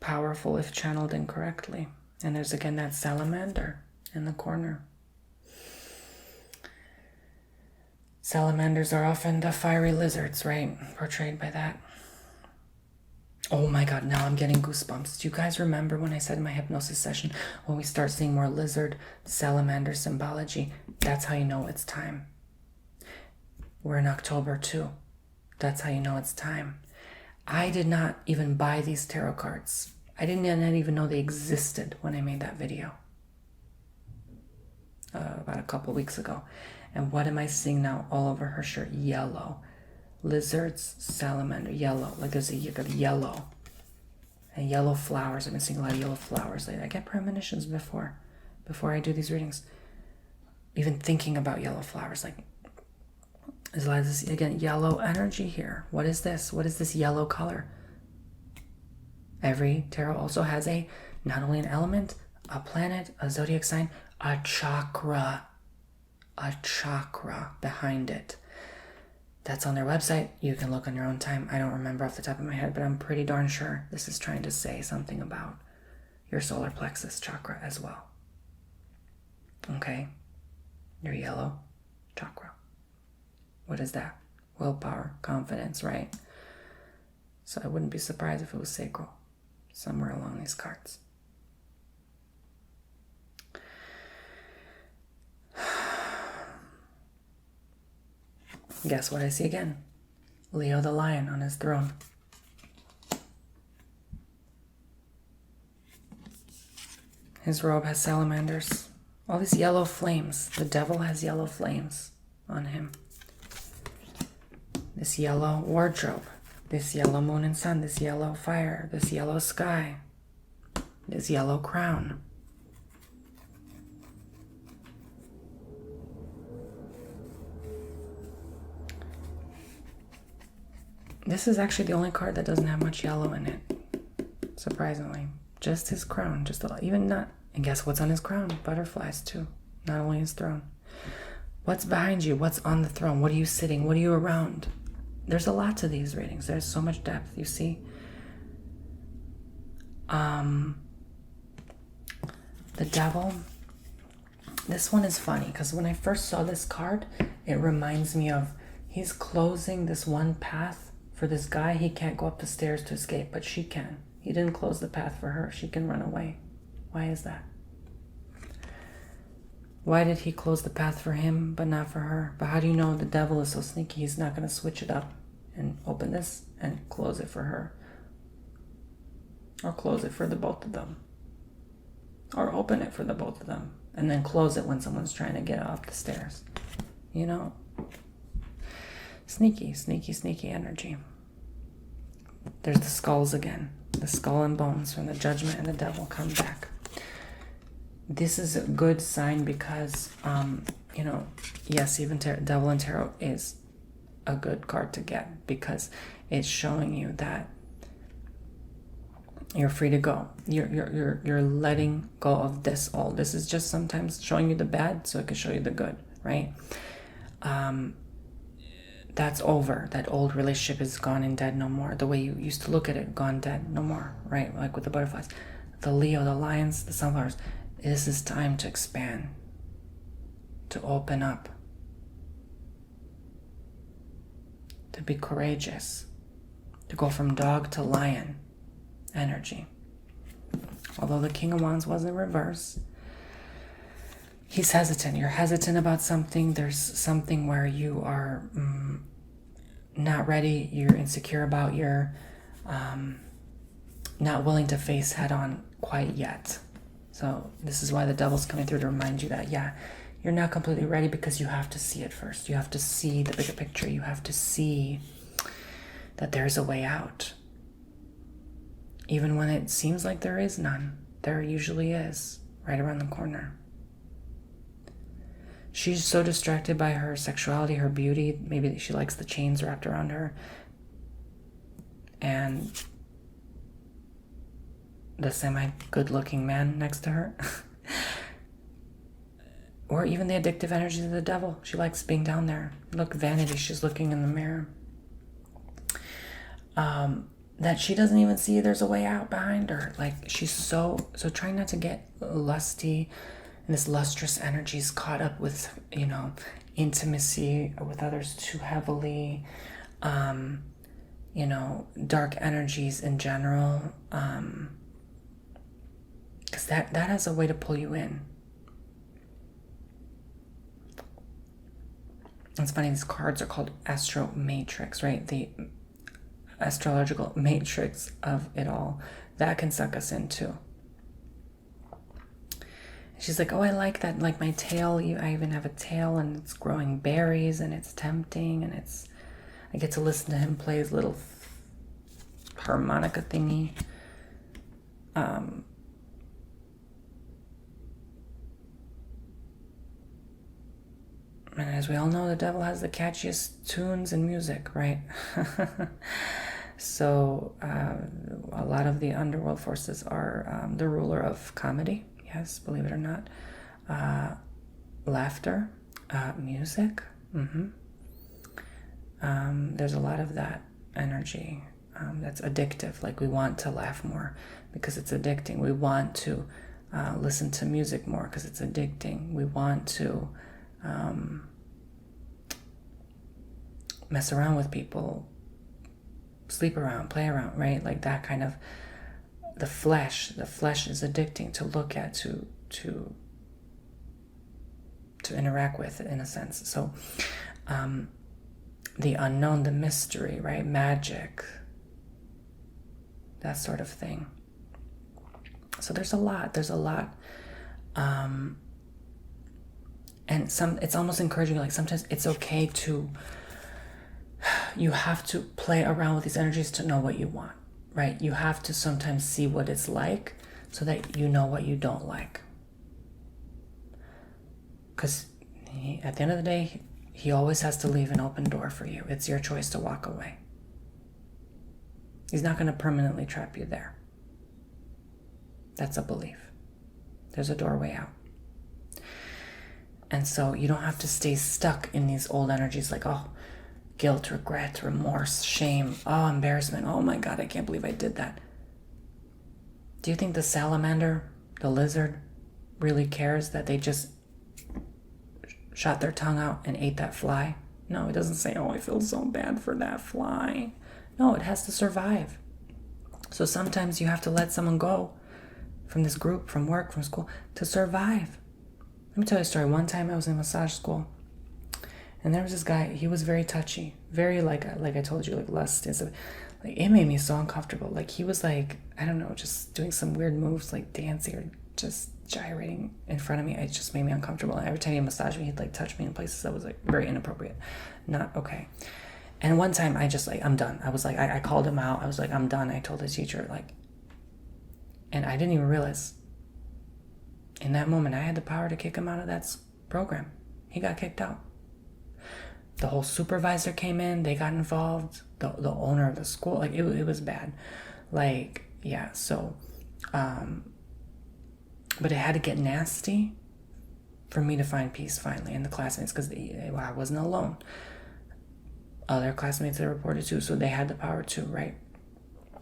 Powerful if channeled incorrectly. And there's again that salamander in the corner. Salamanders are often the fiery lizards, right? Portrayed by that. Oh my God, now I'm getting goosebumps. Do you guys remember when I said in my hypnosis session, when we start seeing more lizard, salamander symbology, that's how you know it's time. We're in October too. That's how you know it's time. I did not even buy these tarot cards. I didn't even know they existed when I made that video. About a couple weeks ago. And what am I seeing now all over her shirt? Yellow. Lizards, salamander, yellow. Like there's a yellow. And yellow flowers. I've been seeing a lot of yellow flowers lately. I get premonitions before I do these readings. Even thinking about yellow flowers. Like, there's a lot of this, again, yellow energy here. What is this? What is this yellow color? Every tarot also has not only an element, a planet, a zodiac sign, a chakra behind it. That's on their website. You can look on your own time. I don't remember off the top of my head, but I'm pretty darn sure this is trying to say something about your solar plexus chakra as well. Okay? Your yellow chakra. What is that? Willpower, confidence, right? So I wouldn't be surprised if it was sacral, somewhere along these cards. Guess what I see again? Leo the lion on his throne. His robe has salamanders. All these yellow flames. The devil has yellow flames on him. This yellow wardrobe. This yellow moon and sun. This yellow fire. This yellow sky. This yellow crown. This is actually the only card that doesn't have much yellow in it. Surprisingly. Just his crown. Just even not. And guess what's on his crown? Butterflies too. Not only his throne. What's behind you? What's on the throne? What are you sitting? What are you around? There's a lot to these readings. There's so much depth, you see. The devil. This one is funny because when I first saw this card, it reminds me of he's closing this one path for this guy. He can't go up the stairs to escape, but she can. He didn't close the path for her. She can run away. Why is that? Why did he close the path for him, but not for her? But how do you know the devil is so sneaky? He's not going to switch it up and open this and close it for her. Or close it for the both of them. Or open it for the both of them. And then close it when someone's trying to get up the stairs. You know? Sneaky, sneaky, sneaky energy. There's the skulls again. The skull and bones from the judgment and the devil come back. This is a good sign because, yes, even devil and tarot is a good card to get because it's showing you that you're free to go. You're letting go of this all. This is just sometimes showing you the bad so it can show you the good, right? That's over. That old relationship is gone and dead, no more. The way you used to look at it, gone, dead, no more, right? Like with the butterflies. The Leo, the lions, the sunflowers. This is time to expand, to open up, to be courageous, to go from dog to lion energy. Although the King of Wands was in reverse, he's hesitant. You're hesitant about something. There's something where you are not ready. You're insecure about. You're not willing to face head on quite yet. So this is why the devil's coming through to remind you that, yeah, you're not completely ready because you have to see it first. You have to see the bigger picture. You have to see that there's a way out. Even when it seems like there is none, there usually is, right around the corner. She's so distracted by her sexuality, her beauty. Maybe she likes the chains wrapped around her. And the semi-good-looking man next to her. Or even the addictive energies of the devil. She likes being down there. Look, vanity, she's looking in the mirror. That she doesn't even see there's a way out behind her. Like, she's so trying not to get lusty, and this lustrous energy is caught up with, you know, intimacy with others too heavily, you know, dark energies in general, because that has a way to pull you in. It's funny, these cards are called Astro Matrix, right? The astrological matrix of it all. That can suck us in too. She's like, oh, I like that, like my tail, I even have a tail and it's growing berries and it's tempting, and I get to listen to him play his little harmonica thingy. And as we all know, the devil has the catchiest tunes and music, right? So a lot of the underworld forces are the ruler of comedy. Yes, believe it or not. Laughter, music. There's a lot of that energy that's addictive. Like, we want to laugh more because it's addicting. We want to listen to music more because it's addicting. We want to mess around with people, sleep around, play around, right? Like that kind of, the flesh is addicting to look at, to interact with, in a sense. So the unknown, the mystery, right? Magic, that sort of thing. So there's a lot. And it's almost encouraging, like sometimes it's okay to, you have to play around with these energies to know what you want, right? You have to sometimes see what it's like so that you know what you don't like. Because at the end of the day, he always has to leave an open door for you. It's your choice to walk away. He's not going to permanently trap you there. That's a belief. There's a doorway out. And so you don't have to stay stuck in these old energies like, oh, guilt, regret, remorse, shame, oh, embarrassment. Oh my God, I can't believe I did that. Do you think the salamander, the lizard, really cares that they just shot their tongue out and ate that fly? No, it doesn't say, oh, I feel so bad for that fly. No, it has to survive. So sometimes you have to let someone go from this group, from work, from school, to survive. Let me tell you a story. One time I was in massage school, and there was this guy. He was very touchy, very like I told you, like lust and stuff. Like, it made me so uncomfortable. Like, he was like, I don't know, just doing some weird moves, like dancing or just gyrating in front of me. It just made me uncomfortable. And every time he massaged me, he'd like touch me in places that was like very inappropriate, not okay. And one time I just like, I'm done. I was like, I called him out. I was like, I'm done. I told the teacher, like, and I didn't even realize in that moment I had the power to kick him out of that program. He got kicked out. The whole supervisor came in. They got involved. The owner of the school, like, it was bad. Like, yeah, so, but it had to get nasty for me to find peace finally in the classmates, because I wasn't alone. Other classmates that reported too, so they had the power too, right?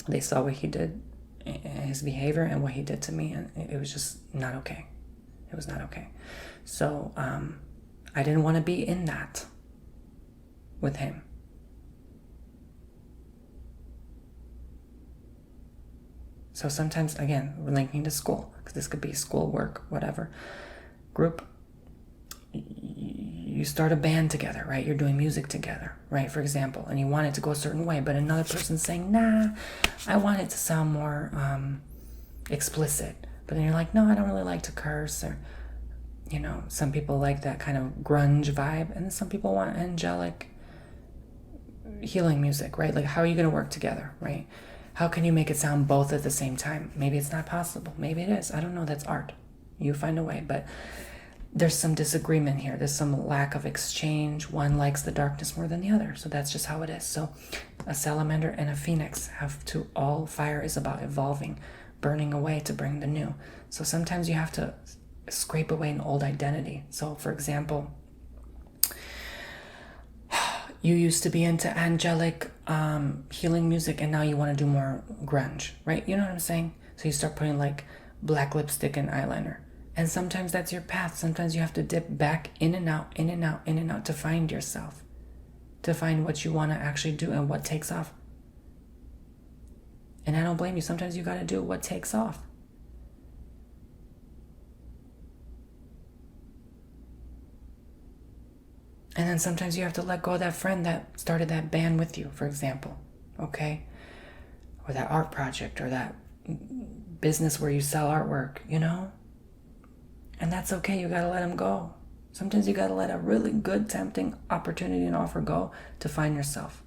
They saw what he did, his behavior, and what he did to me, and it was just not okay. It was not okay. So I didn't want to be in that with him. So sometimes, again, we're linking to school, because this could be school, work, whatever. Group, you start a band together, right? You're doing music together, right? For example, and you want it to go a certain way, but another person's saying, nah, I want it to sound more explicit. But then you're like, no, I don't really like to curse, or, you know, some people like that kind of grunge vibe, and then some people want angelic healing music, right? Like, how are you going to work together, right? How can you make it sound both at the same time? Maybe it's not possible. Maybe it is. I don't know. That's art. You find a way. But there's some disagreement here. There's some lack of exchange. One likes the darkness more than the other. So that's just how it is. So a salamander and a phoenix have to, all fire is about evolving. burning away to bring the new. So sometimes you have to scrape away an old identity. So for example, you used to be into angelic healing music, and now you want to do more grunge, right? You know what I'm saying? So you start putting like black lipstick and eyeliner. And sometimes that's your path. Sometimes you have to dip back in and out, in and out, in and out to find yourself, to find what you want to actually do and what takes off. And I don't blame you. Sometimes you got to do what takes off. And then sometimes you have to let go of that friend that started that band with you, for example, okay? Or that art project, or that business where you sell artwork, you know? And that's okay. You got to let them go. Sometimes you got to let a really good, tempting opportunity and offer go to find yourself.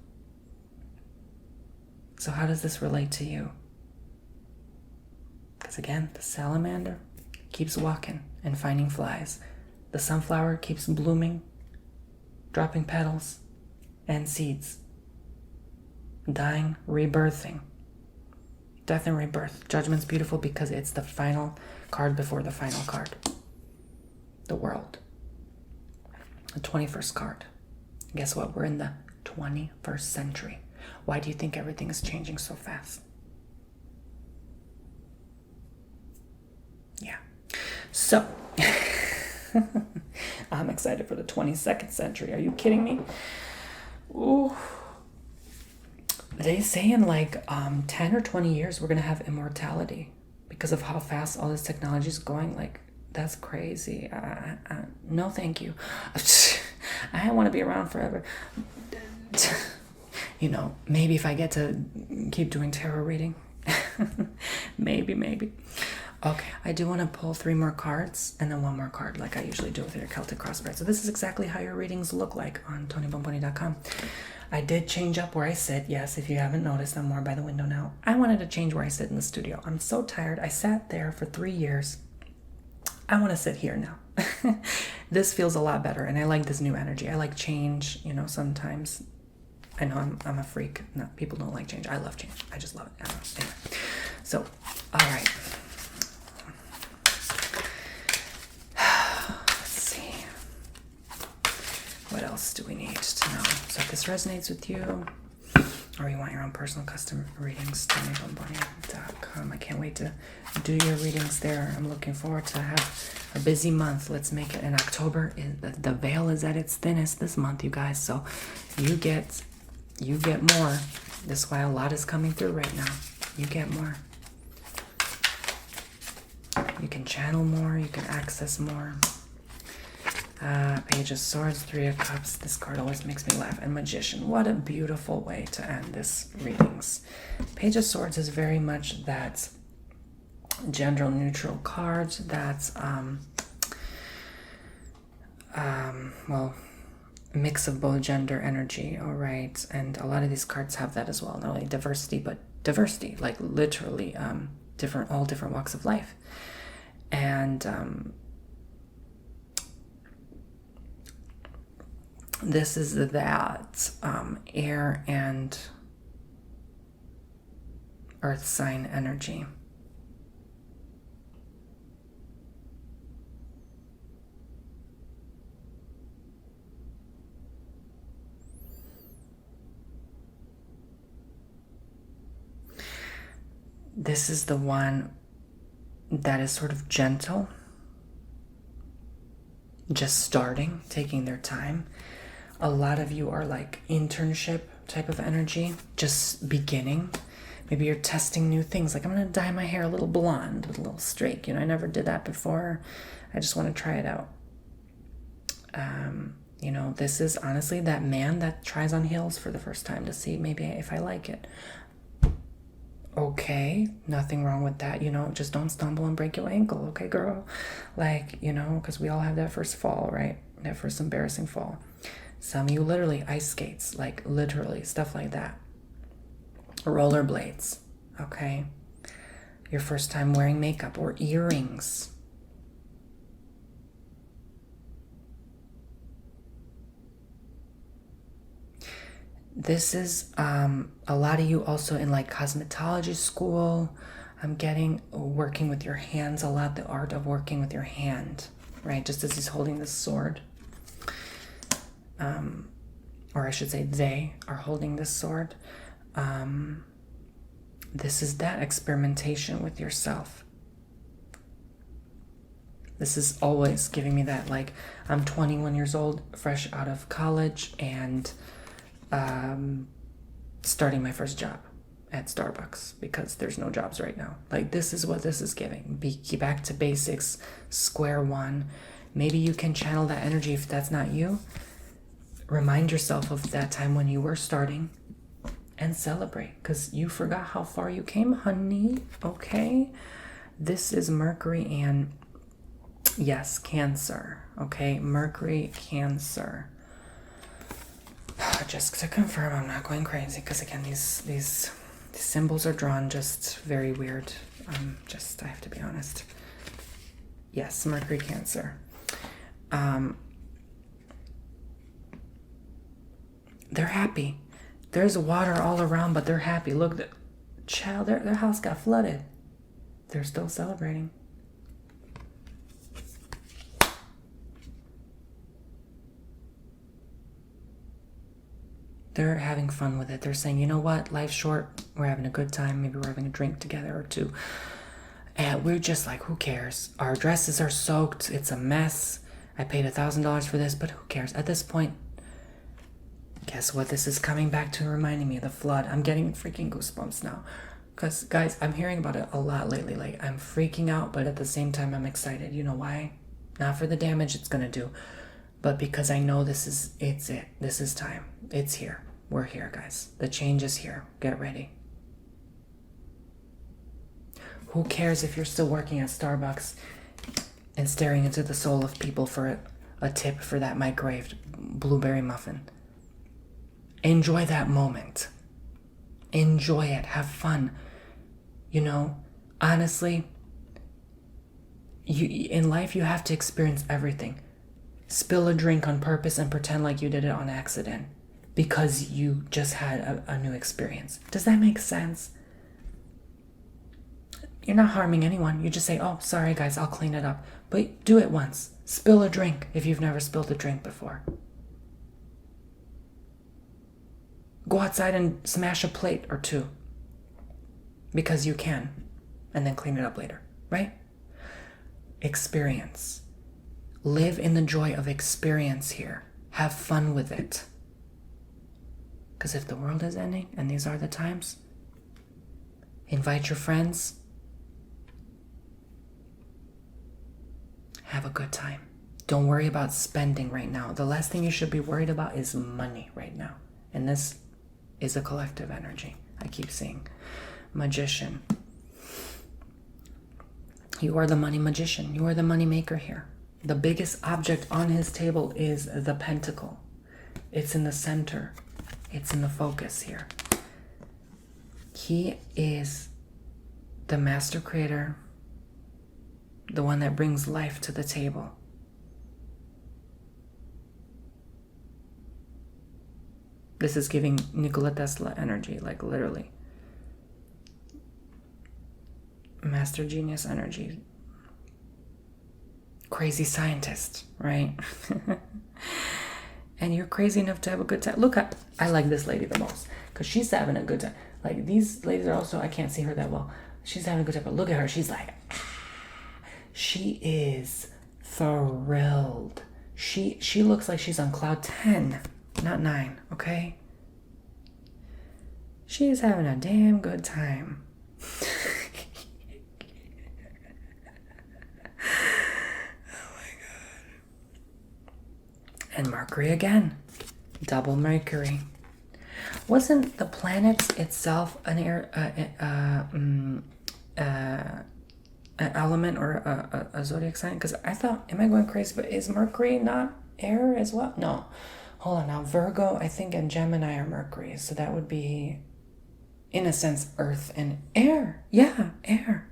So how does this relate to you? Because again, the salamander keeps walking and finding flies. The sunflower keeps blooming, dropping petals and seeds, dying, rebirthing. Death and rebirth. Judgment's beautiful because it's the final card before the final card. The world. The 21st card. Guess what? We're in the 21st century. Why do you think everything is changing so fast? Yeah. So, I'm excited for the 22nd century. Are you kidding me? Ooh. They say in like 10 or 20 years, we're going to have immortality because of how fast all this technology is going. Like, that's crazy. No, thank you. I want to be around forever. You know, maybe if I get to keep doing tarot reading. maybe. Okay, I do want to pull 3 more cards and then 1 more card like I usually do with your Celtic cross spread. So this is exactly how your readings look like on TonyBomboni.com. I did change up where I sit. Yes, if you haven't noticed, I'm more by the window now. I wanted to change where I sit in the studio. I'm so tired. I sat there for 3 years. I want to sit here now. This feels a lot better, and I like this new energy. I like change, you know, sometimes. I know I'm a freak. No, people don't like change. I love change. I just love it. I don't know. Anyway. So, all right. Let's see. What else do we need to know? So if this resonates with you, or you want your own personal custom readings, TonyBomboni.com. I can't wait to do your readings there. I'm looking forward to have a busy month. Let's make it. In October, the veil is at its thinnest this month, you guys. So you get more. That's why a lot is coming through right now. You get more. You can channel more. You can access more. Page of Swords, 3 of Cups. This card always makes me laugh. And Magician. What a beautiful way to end this readings. Page of Swords is very much that gender neutral card. That's well, mix of both gender energy. All right, and a lot of these cards have that as well. Not only diversity, but diversity, like literally all different walks of life. And this is that air and earth sign energy. This is the one that is sort of gentle, just starting, taking their time. A lot of you are like internship type of energy, just beginning. Maybe you're testing new things. Like, I'm going to dye my hair a little blonde with a little streak. You know, I never did that before. I just want to try it out. You know, this is honestly that man that tries on heels for the first time to see maybe if I like it. Okay, nothing wrong with that. You know, just don't stumble and break your ankle. Okay, girl? Like, you know, because we all have that first fall, right? That first embarrassing fall. Some of you literally ice skates, like literally stuff like that. Rollerblades, okay? Your first time wearing makeup or earrings. This is a lot of you also in like cosmetology school. I'm getting working with your hands a lot, the art of working with your hand, right? Just as he's holding this sword. Or I should say they are holding this sword. This is that experimentation with yourself. This is always giving me that, like, I'm 21 years old, fresh out of college, and starting my first job at Starbucks because there's no jobs right now. Like, this is what this is giving. Be back to basics, square one. Maybe you can channel that energy if that's not you. Remind yourself of that time when you were starting and celebrate, because you forgot how far you came, honey. Okay? This is Mercury and, yes, Cancer. Okay? Mercury, Cancer. Just to confirm, I'm not going crazy, because again, these symbols are drawn just very weird. I have to be honest. Yes, Mercury, Cancer. They're happy. There's water all around, but they're happy. Look, child, their house got flooded. They're still celebrating. They're having fun with it. They're saying, you know what? Life's short. We're having a good time. Maybe we're having a drink together or two. And we're just like, who cares? Our dresses are soaked. It's a mess. I paid $1,000 for this, but who cares? At this point, guess what? This is coming back to reminding me of the flood. I'm getting freaking goosebumps now. Because, guys, I'm hearing about it a lot lately. Like, I'm freaking out, but at the same time, I'm excited. You know why? Not for the damage it's going to do, but because I know it's it. This is time. It's here. We're here, guys. The change is here. Get ready. Who cares if you're still working at Starbucks and staring into the soul of people for a tip for that microwaved blueberry muffin? Enjoy that moment. Enjoy it. Have fun. You know, honestly, in life you have to experience everything. Spill a drink on purpose and pretend like you did it on accident because you just had a new experience. Does that make sense? You're not harming anyone. You just say, oh, sorry guys, I'll clean it up. But do it once. Spill a drink if you've never spilled a drink before. Go outside and smash a plate or two because you can, and then clean it up later, right? Experience. Live in the joy of experience here. Have fun with it. Because if the world is ending and these are the times, invite your friends. Have a good time. Don't worry about spending right now. The last thing you should be worried about is money right now. And this is a collective energy. I keep seeing. Magician. You are the money magician. You are the money maker here. The biggest object on his table is the pentacle. It's in the center. It's in the focus here. He is the master creator, the one that brings life to the table. This is giving Nikola Tesla energy, like literally. Master genius energy. Crazy scientist, right? And you're crazy enough to have a good time. Look, I like this lady the most because she's having a good time. Like, these ladies are also, I can't see her that well. She's having a good time, but look at her. She's like, she is thrilled. She looks like she's on cloud 10, not 9, okay? She's having a damn good time. And Mercury again. Double Mercury. Wasn't the planet itself an element or a zodiac sign? Because I thought, am I going crazy? But is Mercury not air as well? No. Hold on now. Virgo, I think, and Gemini are Mercury. So that would be, in a sense, earth and air. Yeah, air.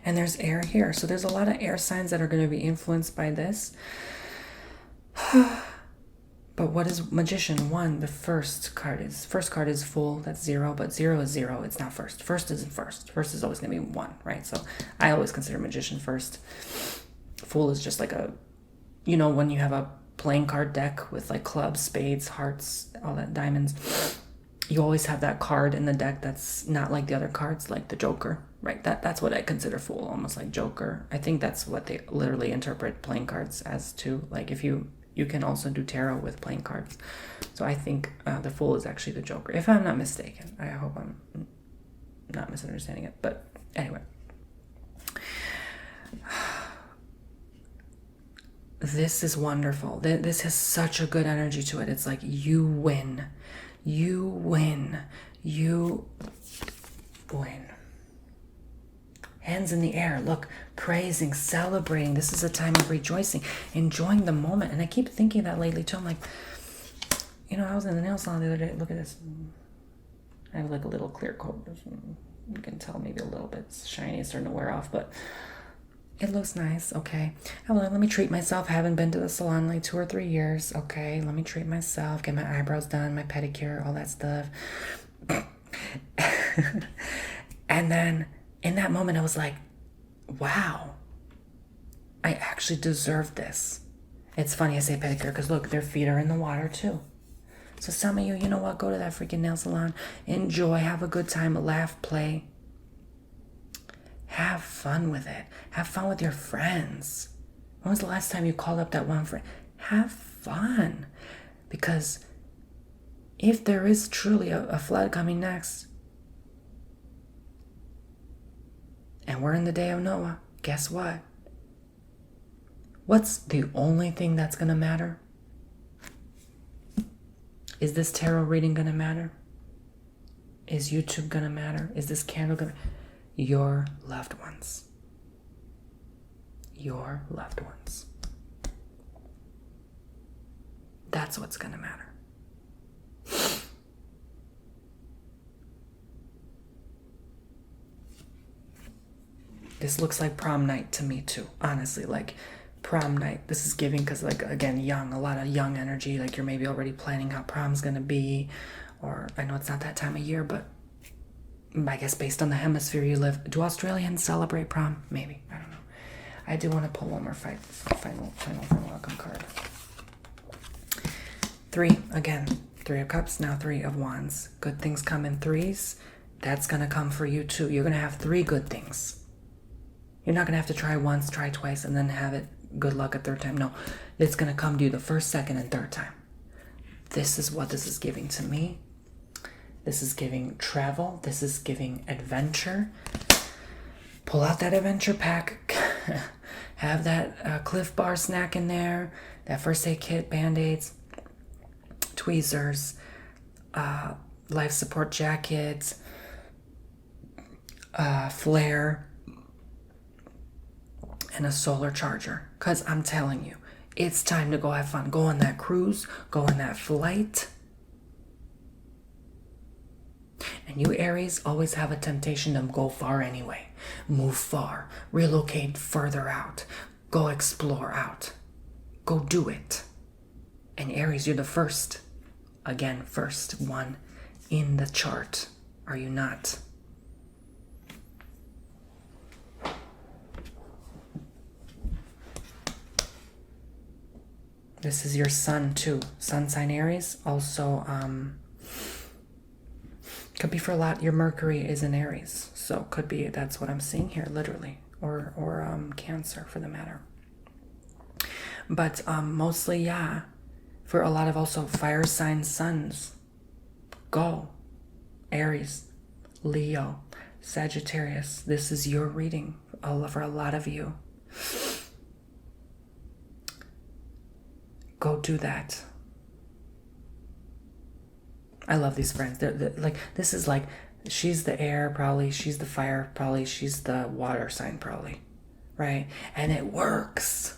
And there's air here. So there's a lot of air signs that are going to be influenced by this. But what is Magician? 1, the first card is full, that's 0, but 0 is 0, it's not first. First isn't first. First is always going to be 1, right? So I always consider Magician first. Fool is just like a, you know, when you have a playing card deck with like clubs, spades, hearts, all that, diamonds, you always have that card in the deck that's not like the other cards, like the Joker, right? That's what I consider Fool, almost like Joker. I think that's what they literally interpret playing cards as too. Like if you can also do tarot with playing cards. So I think the Fool is actually the Joker, if I'm not mistaken. I hope I'm not misunderstanding it. But anyway. This is wonderful. This has such a good energy to it. It's like you win. You win. You win. Hands in the air. Look, praising, celebrating. This is a time of rejoicing, enjoying the moment. And I keep thinking that lately too. I'm like, you know, I was in the nail salon the other day. Look at this. I have like a little clear coat. You can tell maybe a little bit. It's shiny. It's starting to wear off, but it looks nice. Okay. Let me treat myself. I haven't been to the salon in like 2 or 3 years. Okay. Let me treat myself. Get my eyebrows done, my pedicure, all that stuff. And then in that moment, I was like, wow, I actually deserve this. It's funny I say pedicure because look, their feet are in the water too. So some of you, you know what? Go to that freaking nail salon. Enjoy. Have a good time. Laugh. Play. Have fun with it. Have fun with your friends. When was the last time you called up that one friend? Have fun. Because if there is truly a flood coming next, and we're in the day of Noah, guess what? What's the only thing that's going to matter? Is this tarot reading going to matter? Is YouTube going to matter? Is this candle going to... Your loved ones. Your loved ones. That's what's going to matter. This looks like prom night to me too, honestly. Like prom night. This is giving because, like, again, young, a lot of young energy. Like you're maybe already planning how prom's going to be. Or I know it's not that time of year, but I guess based on the hemisphere you live. Do Australians celebrate prom? Maybe. I don't know. I do want to pull one more final outcome card. 3, again. 3 of Cups, now 3 of Wands. Good things come in threes. That's going to come for you too. You're going to have 3 good things. You're not going to have to try once, try twice, and then have it good luck a third time. No, it's going to come to you the first, second, and third time. This is what this is giving to me. This is giving travel. This is giving adventure. Pull out that adventure pack. Have that Cliff Bar snack in there. That first aid kit, Band-Aids, tweezers, life support jackets, flare, and a solar charger. Because I'm telling you, it's time to go have fun. Go on that cruise. Go on that flight. And you Aries always have a temptation to go far anyway. Move far. Relocate further out. Go explore out. Go do it. And Aries, you're the first. Again, first one in the chart. Are you not? This is your sun too. Sun sign Aries. Also, could be for a lot. Your Mercury is in Aries, so could be that's what I'm seeing here, literally, or Cancer for the matter. But mostly, yeah, for a lot of also fire sign suns. Go, Aries, Leo, Sagittarius. This is your reading for a lot of you. Go do that. I love these friends. They're like, this is like, she's the air, probably. She's the fire, probably. She's the water sign, probably. Right? And it works.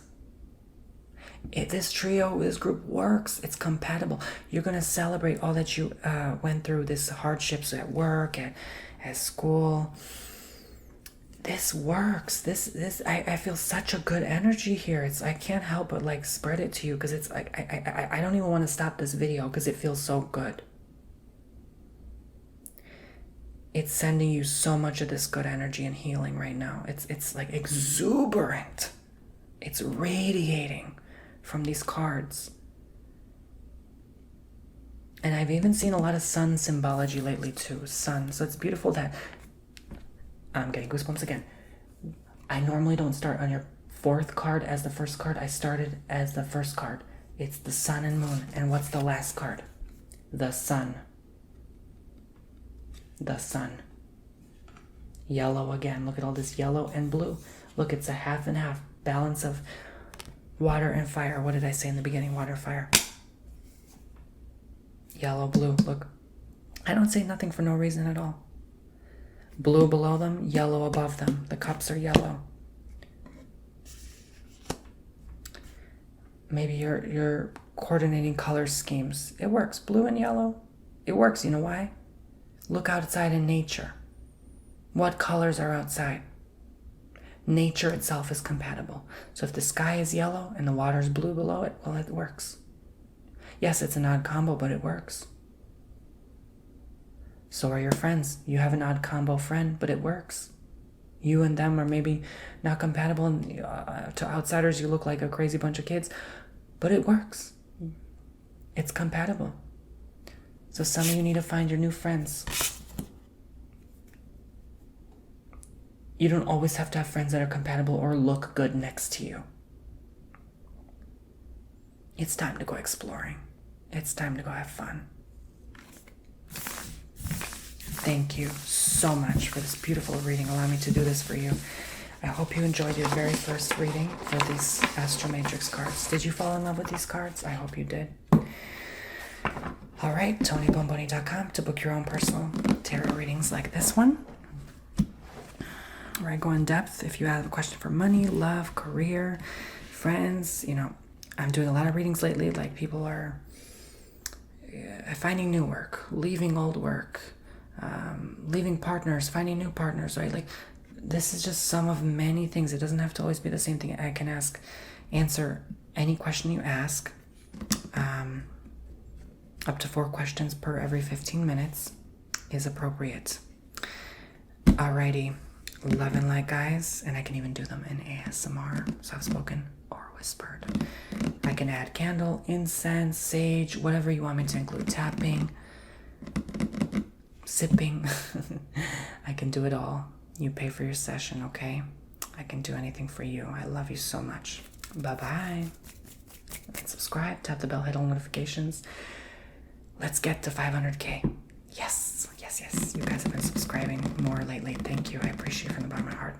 This trio, this group works. It's compatible. You're going to celebrate all that you went through, this hardships at work, at school. this works. I feel such a good energy here. I can't help but like spread it to you because it's like I don't even want to stop this video because it feels so good. It's sending you so much of this good energy and healing right now. It's like exuberant. It's radiating from these cards. And I've even seen a lot of sun symbology lately too. Sun. So it's beautiful that I'm getting goosebumps again. I normally don't start on your fourth card as the first card. I started as the first card. It's the sun and moon. And what's the last card? The sun. The sun. Yellow again. Look at all this yellow and blue. Look, it's a half and half balance of water and fire. What did I say in the beginning? Water, fire. Yellow, blue. Look, I don't say nothing for no reason at all. Blue below them, yellow above them. The cups are yellow. Maybe you're coordinating color schemes. It works. Blue and yellow. It works. You know why? Look outside in nature. What colors are outside? Nature itself is compatible. So if the sky is yellow and the water is blue below it, well, it works. Yes, it's an odd combo, but it works. So are your friends. You have an odd combo friend, but it works. You and them are maybe not compatible, and to outsiders you look like a crazy bunch of kids, but it works. It's compatible. So some of you need to find your new friends. You don't always have to have friends that are compatible or look good next to you. It's time to go exploring. It's time to go have fun. Thank you so much for this beautiful reading. Allow me to do this for you. I hope you enjoyed your very first reading for these Astro Matrix cards. Did you fall in love with these cards? I hope you did. All right, TonyBomboni.com to book your own personal tarot readings like this one, where I go in depth. If you have a question for money, love, career, friends, I'm doing a lot of readings lately. Like people are finding new work, leaving old work, leaving partners, finding new partners, right? Like this is just some of many things. It doesn't have to always be the same thing. I can answer any question you ask. Up to 4 questions per every 15 minutes is appropriate. Alrighty. Love and light, guys. And I can even do them in ASMR, soft spoken or whispered. I can add candle, incense, sage, whatever you want me to include. Tapping, sipping. I can do it all. You pay for your session, okay? I can do anything for you. I love you so much. Bye-bye. And subscribe, tap the bell, hit all notifications. Let's get to 500K. Yes. You guys have been subscribing more lately. Thank you. I appreciate it from the bottom of my heart.